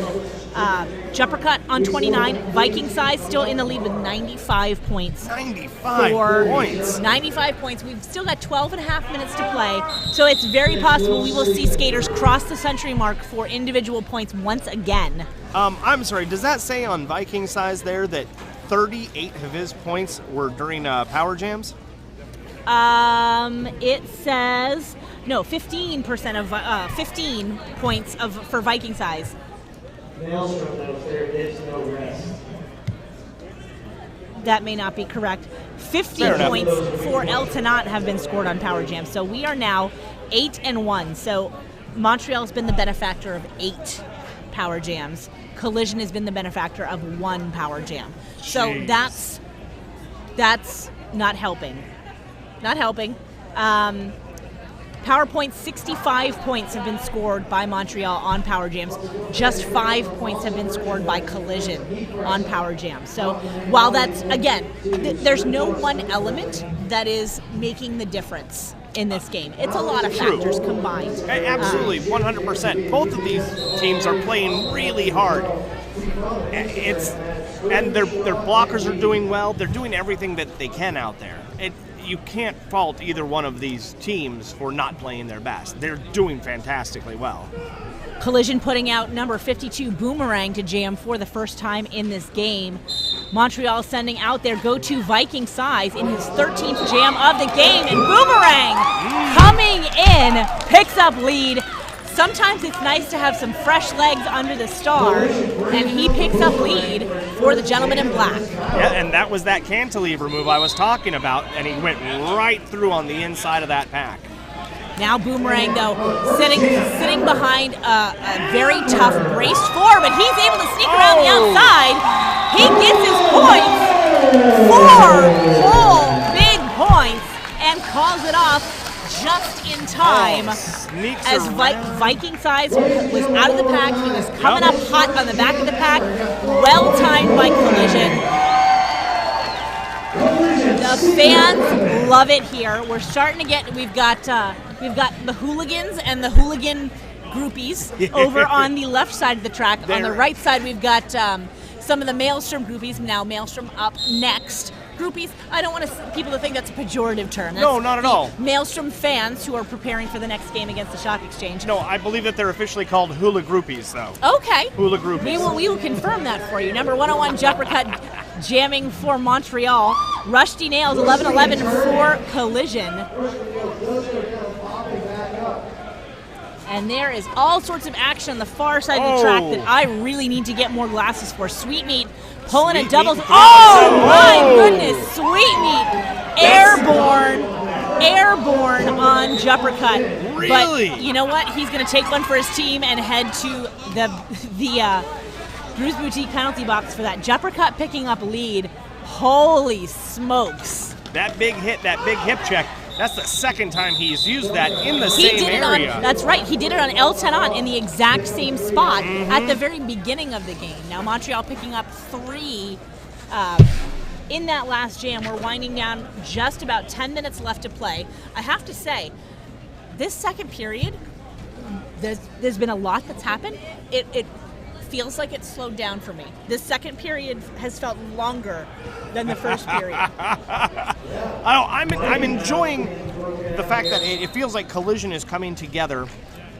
Jumpercut on 29. Viking Size still in the lead with 95 points. 95 points. 95 points. We've still got 12 and a half minutes to play. So it's very possible we will see skaters cross the century mark for individual points once again. I'm sorry, does that say on Viking Size there that 38 of his points were during power jams? It says no, 15% of 15 points for Viking Size. Maelstrom, though, there is no rest. That may not be correct. 15 points for El Tenat have been scored on power jams. So we are now 8-1. So Montreal's been the benefactor of 8 power jams. Collision has been the benefactor of 1 power jam. So Jeez. that's not helping. Not helping. PowerPoint, 65 points have been scored by Montreal on power jams. Just 5 points have been scored by Collision on power jams. So while that's, again, there's no one element that is making the difference in this game. It's a lot of factors combined. Absolutely, 100%. Both of these teams are playing really hard. And their blockers are doing well. They're doing everything that they can out there. You can't fault either one of these teams for not playing their best. They're doing fantastically well. Collision putting out number 52 Boomerang to jam for the first time in this game. Montreal sending out their go-to Viking Size in his 13th jam of the game, and Boomerang coming in picks up lead. Sometimes it's nice to have some fresh legs under the star, and he picks up lead for the gentleman in black. Yeah, and that was that cantilever move I was talking about, and he went right through on the inside of that pack. Now Boomerang, though, sitting behind a very tough braced 4, but he's able to sneak around the outside. He gets his points, 4 whole big points, and calls it off just in time. As Viking Size was out of the pack. He was coming up hot on the back of the pack. Well timed by Collision. The fans love it here. We're starting to get. We've got the hooligans and the hooligan groupies over on the left side of the track. On the right side, we've got some of the Maelstrom groupies. Now Maelstrom up next. Groupies, I don't want people to think that's a pejorative term. That's no, not at all. Maelstrom fans who are preparing for the next game against the Shock Exchange. No, I believe that they're officially called hula groupies, though. Okay. Hula groupies. We will confirm that for you. Number 101, Jumpercut jamming for Montreal. Rusty Nails, 11-11 for Collision. And there is all sorts of action on the far side of the track that I really need to get more glasses for. Sweet Meat pulling a doubles. Oh my goodness, Sweet Meat airborne on Jumpercut. Really? But you know what? He's going to take one for his team and head to the Drew's Boutique penalty box for that. Jumpercut picking up lead. Holy smokes. That big hit, that big hip check. That's the second time he's used that in the same area. That's right. He did it on El Tenat in the exact same spot at the very beginning of the game. Now Montreal picking up 3 in that last jam. We're winding down, just about 10 minutes left to play. I have to say, this second period, there's been a lot that's happened. It feels like it's slowed down for me. This second period has felt longer than the first period. I'm enjoying the fact that it feels like Collision is coming together,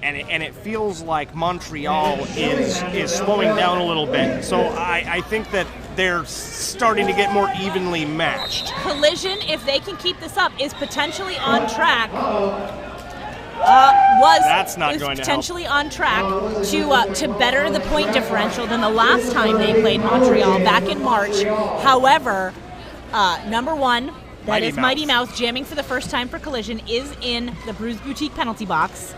and it feels like Montreal is slowing down a little bit. So I think that they're starting to get more evenly matched. Collision, if they can keep this up, is potentially on track. That's not going to help. Potentially on track to better the point differential than the last time they played Montreal back in March. However, number one, that is Mighty Mouse jamming for the first time for Collision, is in the Bruise Boutique penalty box.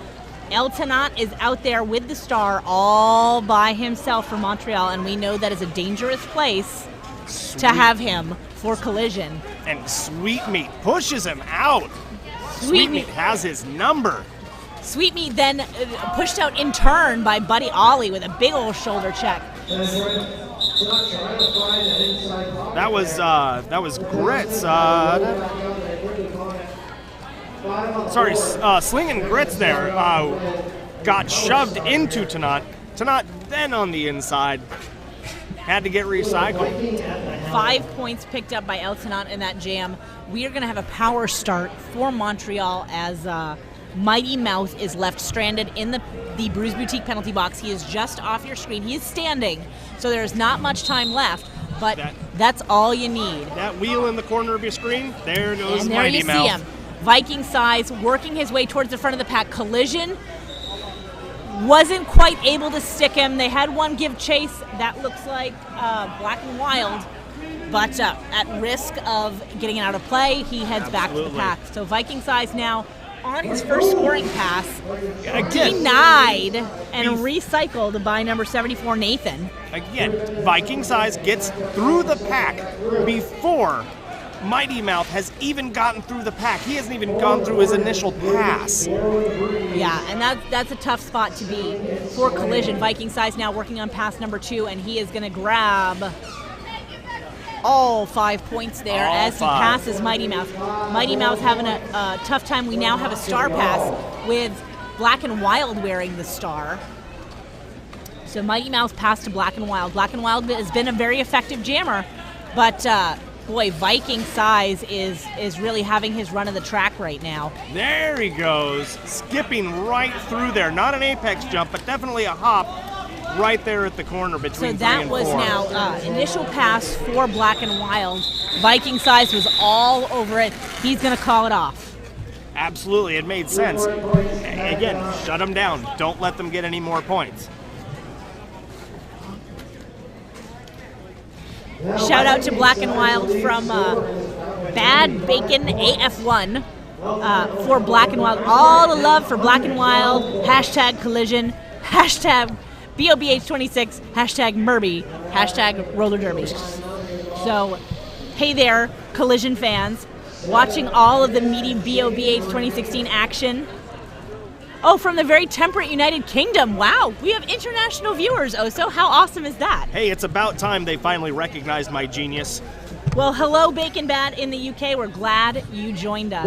El Tenant is out there with the star all by himself for Montreal, and we know that is a dangerous place to have him for Collision. And Sweetmeat pushes him out. Sweetmeat has his number. Sweetmeat then pushed out in turn by Buddy Ollie with a big old shoulder check. That was Grits. Slinging Grits there got shoved into Tenant. Tenant then on the inside had to get recycled. 5 points picked up by El Tenant in that jam. We are going to have a power start for Montreal as Mighty Mouse is left stranded in the Bruise Boutique penalty box. He is just off your screen. He is standing, so there's not much time left, but that's all you need. That wheel in the corner of your screen, there goes and there Mighty you Mouse. See him. Viking size working his way towards the front of the pack. Collision wasn't quite able to stick him. They had one give chase. That looks like Black and Wild. But at risk of getting it out of play, he heads back to the pack. So Viking size now on his first scoring pass, denied and recycled by number 74, Nathan. Again, Viking size gets through the pack before Mighty Mouth has even gotten through the pack. He hasn't even gone through his initial pass. Yeah, and that's a tough spot to be for Collision. Viking size now working on pass number 2, and he is going to grab all 5 points there as he passes Mighty Mouse. Mighty Mouse having a tough time. We now have a star pass with Black and Wild wearing the star. So Mighty Mouse passed to Black and Wild. Black and Wild has been a very effective jammer, but boy, Viking size is really having his run of the track right now. There he goes, skipping right through there. Not an apex jump, but definitely a hop right there at the corner between 3 and 4. So that was now initial pass for Black and Wild. Viking size was all over it. He's going to call it off. Absolutely, it made sense. Again, shut them down. Don't let them get any more points. Shout out to Black and Wild from Bad Bacon AF1 for Black and Wild. All the love for Black and Wild. Hashtag Collision. Hashtag BOBH26. Hashtag Murby. Hashtag Roller Derby. So, hey there, Collision fans. Watching all of the meaty BOBH 2016 action. Oh, from the very temperate United Kingdom. Wow, we have international viewers, Oso. How awesome is that? Hey, it's about time they finally recognized my genius. Well, hello, Bacon Bad in the UK. We're glad you joined us.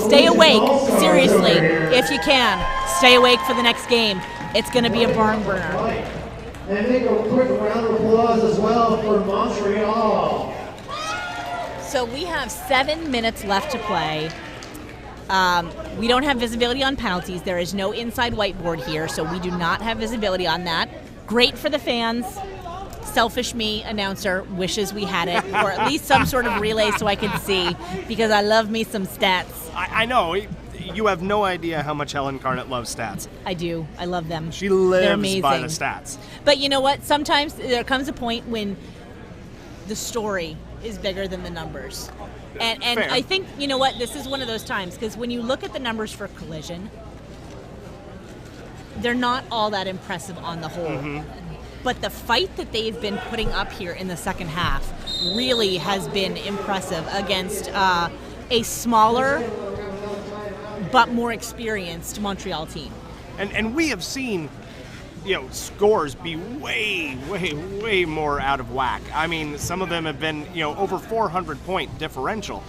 Stay awake, seriously, if you can. Stay awake for the next game. It's going to be a barn burner. And make a quick round of applause as well for Montreal. So we have 7 minutes left to play. We don't have visibility on penalties. There is no inside whiteboard here, so we do not have visibility on that. Great for the fans. Selfish me, announcer, wishes we had it, or at least some sort of relay so I could see, because I love me some stats. I know. You have no idea how much Helen Carnett loves stats. I do. I love them. She They're lives amazing. by the stats. But you know what? Sometimes there comes a point when the story is bigger than the numbers. And I think, you know what, this is one of those times, because when you look at the numbers for Collision, they're not all that impressive on the whole. Mm-hmm. But the fight that they've been putting up here in the second half really has been impressive against a smaller but more experienced Montreal team. And we have seen, scores be way, way, way more out of whack. I mean, some of them have been, over 400-point differential.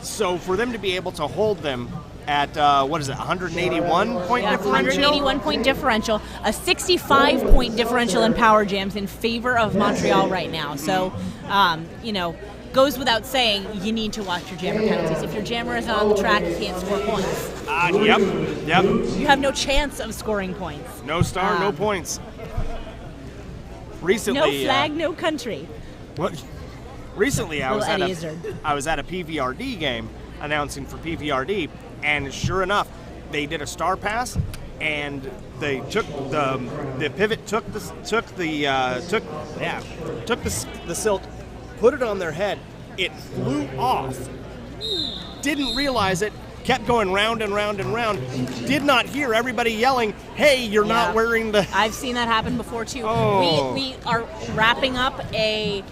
So for them to be able to hold them at, what is it, 181 point differential? 181 point differential, a 65 point differential in power jams in favor of Montreal right now. So, you know, goes without saying, you need to watch your jammer penalties. If your jammer is on the track, you can't score points. Yep. You have no chance of scoring points. No star, no points. Recently, no flag, no country. Recently, I was at a PVRD game announcing for PVRD, and sure enough, they did a star pass, and they took the pivot took the silk, put it on their head. It flew off. Didn't realize it. Kept going round and round and round. Did not hear everybody yelling, "Hey, you're not wearing the..." I've seen that happen before too. Oh. We are wrapping up a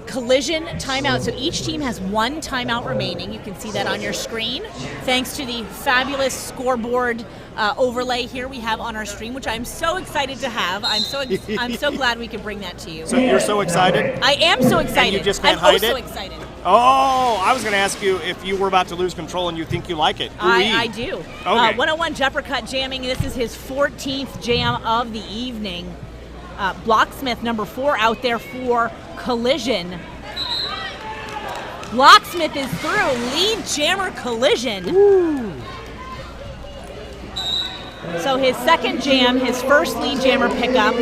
collision timeout. So each team has one timeout remaining. You can see that on your screen. Thanks to the fabulous scoreboard overlay here we have on our stream, which I'm so excited to have. I'm so glad we could bring that to you. So you're so excited? I am so excited. And you just can't hide it? I'm so excited. Oh, I was going to ask you if you were about to lose control and you think you like it. I do. Okay. 101 Jeppercut jamming. This is his 14th jam of the evening. Blocksmith, number 4, out there for Collision. Blocksmith is through. Lead jammer Collision. Ooh. So his second jam, his first lead jammer pickup.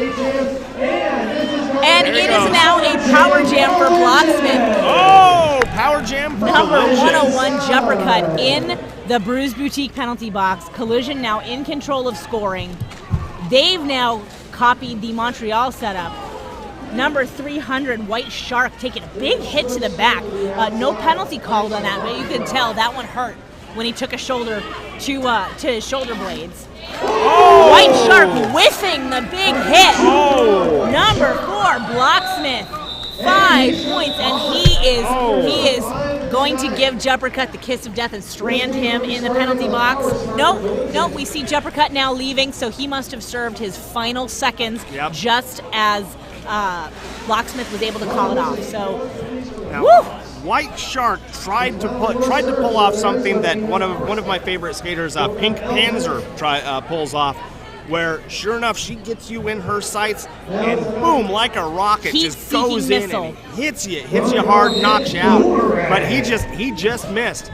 And it is now a power jam for Blocksmith. Oh, power jam for Number Collision. 101 Jeppercut in the Bruise Boutique penalty box. Collision now in control of scoring. They've now copied the Montreal setup. Number 300 White Shark taking a big hit to the back. No penalty called on that, but you can tell that one hurt when he took a shoulder to his shoulder blades. Oh! White Shark whiffing the big hit. Oh! Number 4 Blocksmith, 5 points, and he is going to give Jeppercut the kiss of death and strand him in the penalty box. No, we see Jeppercut now leaving, so he must have served his final seconds just as Blocksmith was able to call it off. So, now, woo! White Shark tried to pull off something that one of my favorite skaters, Pink Panzer, pulls off, where sure enough she gets you in her sights and boom, like a rocket, just goes in and hits you hard, knocks you out. But he just missed,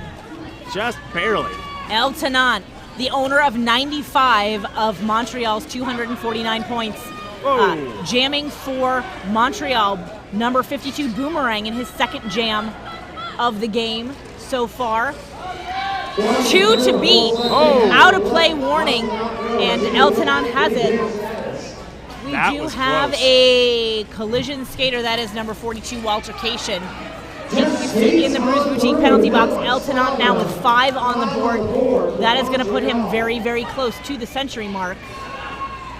just barely. El Tenant, the owner of 95 of Montreal's 249 points. Jamming for Montreal, number 52 Boomerang in his second jam of the game so far. 2 to beat, out of play warning, and El Tenant has it. We do have a Collision skater, that is number 42 Walter Cation, taking a seat in the Bruise Boutique penalty box. El Tenant now with 5 on the board. That is going to put him very, very close to the century mark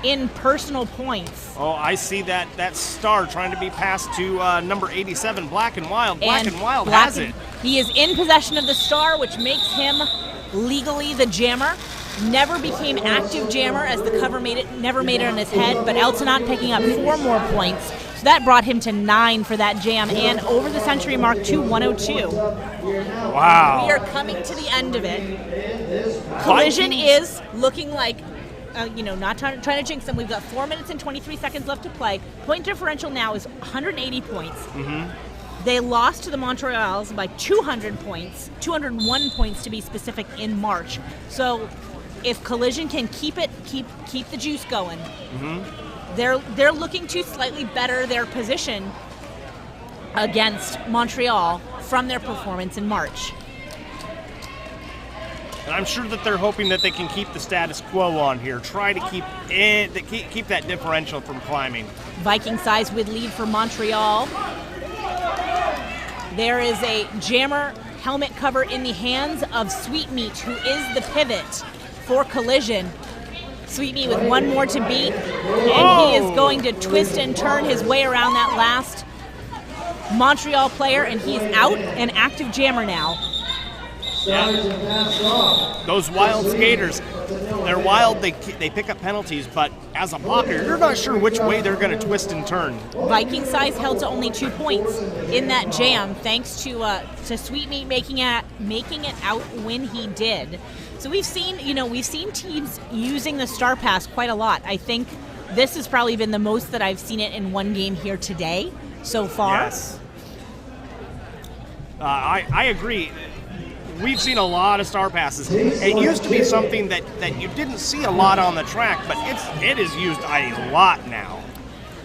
in personal points. Oh, I see that star trying to be passed to number 87, Black and Wild. Black and Wild has it. He is in possession of the star, which makes him legally the jammer. Never became active jammer as the cover never made it on his head, but El Tenant picking up 4 more points. So that brought him to 9 for that jam and over the century mark to 102. Wow. We are coming to the end of it. Collision is looking like not trying to jinx them. We've got 4 minutes and 23 seconds left to play. Point differential now is 180 points. Mm-hmm. They lost to the Montreals by 200 points, 201 points to be specific, in March. So if Collision can keep the juice going, they're looking to slightly better their position against Montreal from their performance in March. And I'm sure that they're hoping that they can keep the status quo on here. Try to keep that differential from climbing. Viking size with lead for Montreal. There is a jammer helmet cover in the hands of Sweetmeat, who is the pivot for Collision. Sweetmeat with 1 more to beat, and he is going to twist and turn his way around that last Montreal player, and he's out, an active jammer now. Yeah. Those wild skaters, they're wild, they pick up penalties, but as a blocker, you're not sure which way they're going to twist and turn. Viking size held to only 2 points in that jam, thanks to Sweetmeat making it out when he did. So we've seen teams using the star pass quite a lot. I think this has probably been the most that I've seen it in one game here today so far. Yes. I agree. We've seen a lot of star passes. It used to be something that you didn't see a lot on the track, but it is used a lot now.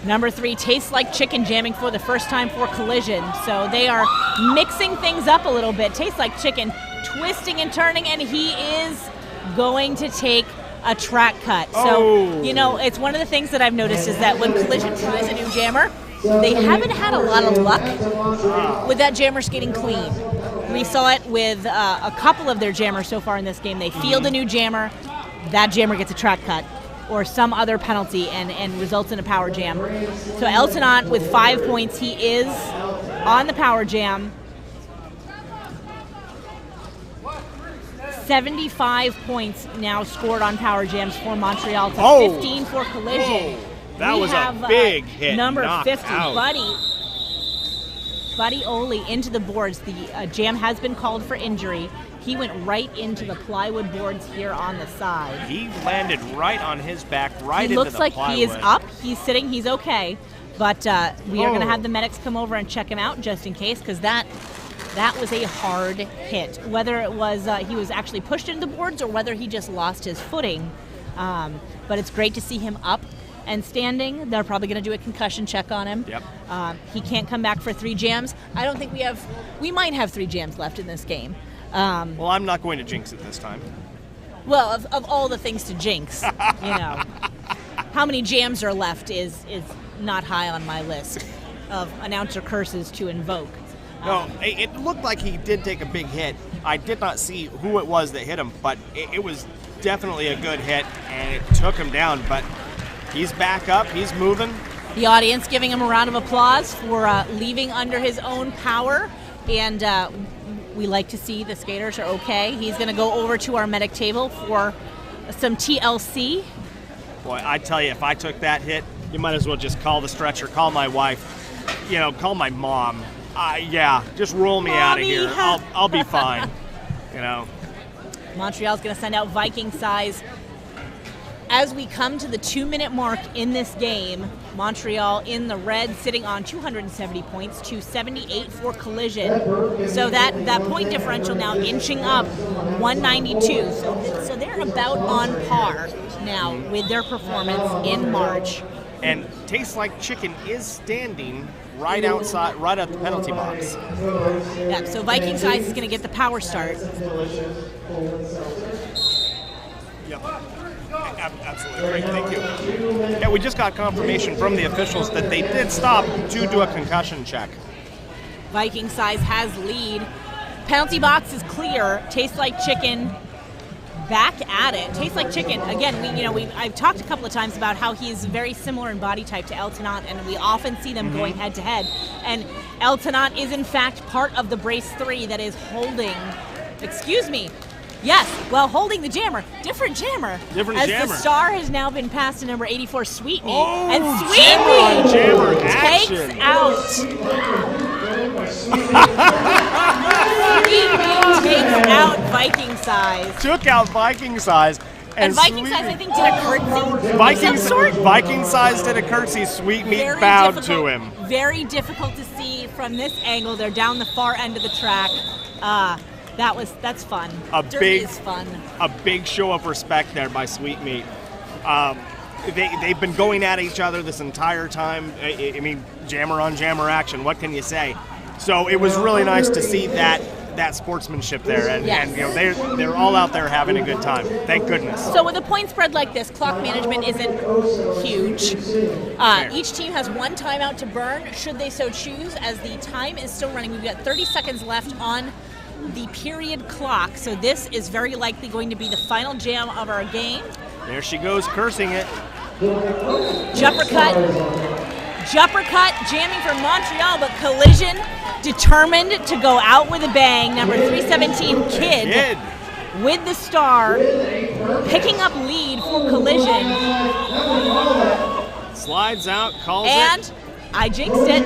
Number 3, Tastes Like Chicken, jamming for the first time for Collision. So they are mixing things up a little bit. Tastes Like Chicken, twisting and turning, and he is going to take a track cut. So, it's one of the things that I've noticed is that when Collision tries a new jammer, they haven't had a lot of luck with that jammer skating clean. We saw it with a couple of their jammers so far in this game. They field a new jammer, that jammer gets a track cut or some other penalty and results in a power jam. So Eltonot with 5 points, he is on the power jam. 75 points now scored on power jams for Montreal to 15 for Collision. That was a big hit. Number knocked 50, out. Buddy Oley into the boards. The jam has been called for injury. He went right into the plywood boards here on the side. He landed right on his back, right into the plywood. He looks like he is up. He's sitting. He's okay. But we are going to have the medics come over and check him out just in case, because that was a hard hit. Whether it was he was actually pushed into the boards or whether he just lost his footing. But it's great to see him up and standing. They're probably going to do a concussion check on him. Yep. He can't come back for 3 jams. I don't think we might have 3 jams left in this game. Well, I'm not going to jinx it this time. Well, of all the things to jinx, how many jams are left is not high on my list of announcer curses to invoke. No, it looked like he did take a big hit. I did not see who it was that hit him, but it was definitely a good hit, and it took him down. But he's back up. He's moving. The audience giving him a round of applause for leaving under his own power, and we like to see the skaters are okay. He's going to go over to our medic table for some TLC. Boy, I tell you, if I took that hit, you might as well just call the stretcher, call my wife, call my mom. Yeah, just roll me out of here. I'll be fine. Montreal's going to send out Viking size. As we come to the 2-minute mark in this game, Montreal in the red, sitting on 270 points, 278 for Collision. So that point differential now inching up, 192. So they're about on par now with their performance in March. And Tastes Like Chicken is standing right outside, right at the penalty box. Yeah, so Viking size is going to get the power start. Yep. Absolutely. Great, thank you. Yeah, we just got confirmation from the officials that they did stop to do a concussion check. Viking size has lead. Penalty box is clear. Tastes Like Chicken back at it. Tastes Like Chicken. Again, I've talked a couple of times about how he's very similar in body type to Eltonot, and we often see them going head to head. And Eltonot is in fact part of the brace 3 that is holding. Excuse me. Yes, holding the jammer. Different jammer. Different jammer. As the star has now been passed to number 84, Sweetmeat. Oh, and Sweetmeat jammer takes out. Sweetmeat takes out Viking size. Took out Viking size. And Viking size, I think, did a curtsy of some sort. Viking size did a curtsy. Sweetmeat bowed to him. Very difficult to see from this angle. They're down the far end of the track. That's fun. Derby is fun. A big show of respect there by Sweetmeat. They've been going at each other this entire time. I mean, jammer on jammer action. What can you say? So it was really nice to see that sportsmanship there, and they're all out there having a good time. Thank goodness. So with a point spread like this, clock management isn't huge. Each team has 1 timeout to burn, should they so choose, as the time is still running. We've got 30 seconds left on the period clock, so this is very likely going to be the final jam of our game. There she goes, cursing it. Jumper cut, jamming for Montreal, but Collision determined to go out with a bang. Number 317, Kid, with the star, picking up lead for Collision. Slides out, calls and it. I jinxed it.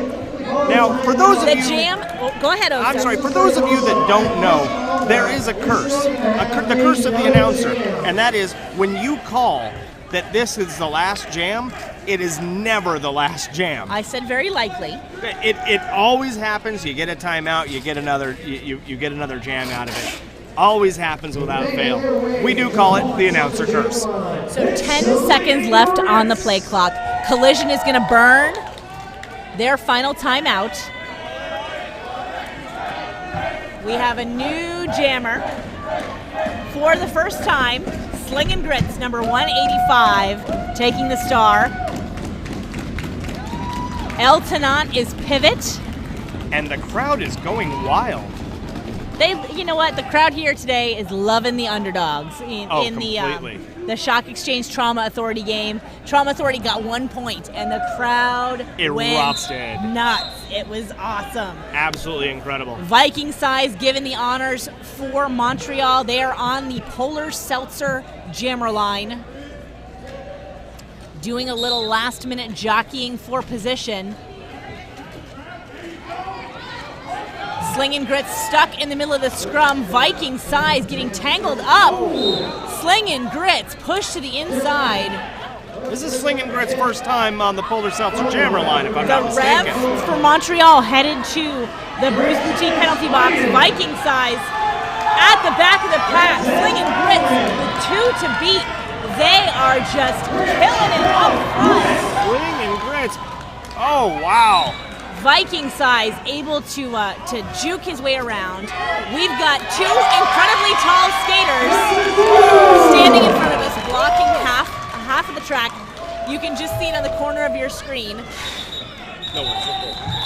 Now, for those of The you... jam, go ahead, Osa. I'm sorry, for those of you that don't know, there is a curse, the curse of the announcer, and that is when you call that this is the last jam, it is never the last jam. I said very likely. It always happens. You get a timeout, you get another you get another jam out of it. Always happens without fail. We do call it the announcer curse. So 10 seconds left on the play clock. Collision is going to burn their final timeout. We have a new jammer for the first time. Slingin' Grits, number 185, taking the star. El Tenant is pivot. And the crowd is going wild. You know what? The crowd here today is loving the underdogs in completely. The Shock Exchange Trauma Authority game. Trauma Authority got 1 point, and the crowd erupted. Went nuts. It was awesome. Absolutely incredible. Viking Size given the honors for Montreal. They are on the Polar Seltzer jammer line, doing a little last-minute jockeying for position. Slingin' Grits stuck in the middle of the scrum. Viking Size getting tangled up. Slingin' Grits pushed to the inside. This is Slingin' Grits' first time on the Polar Seltzer jammer line, if I'm not mistaken. The Rev for Montreal headed to the Bruce Boutique penalty box. Viking Size at the back of the pack. Slingin' Grits with 2 to beat. They are just killing it up front. Slingin' Grits. Oh, wow. Viking Size able to juke his way around. We've got 2 incredibly tall skaters standing in front of us, blocking half of the track. You can just see it on the corner of your screen. No worries.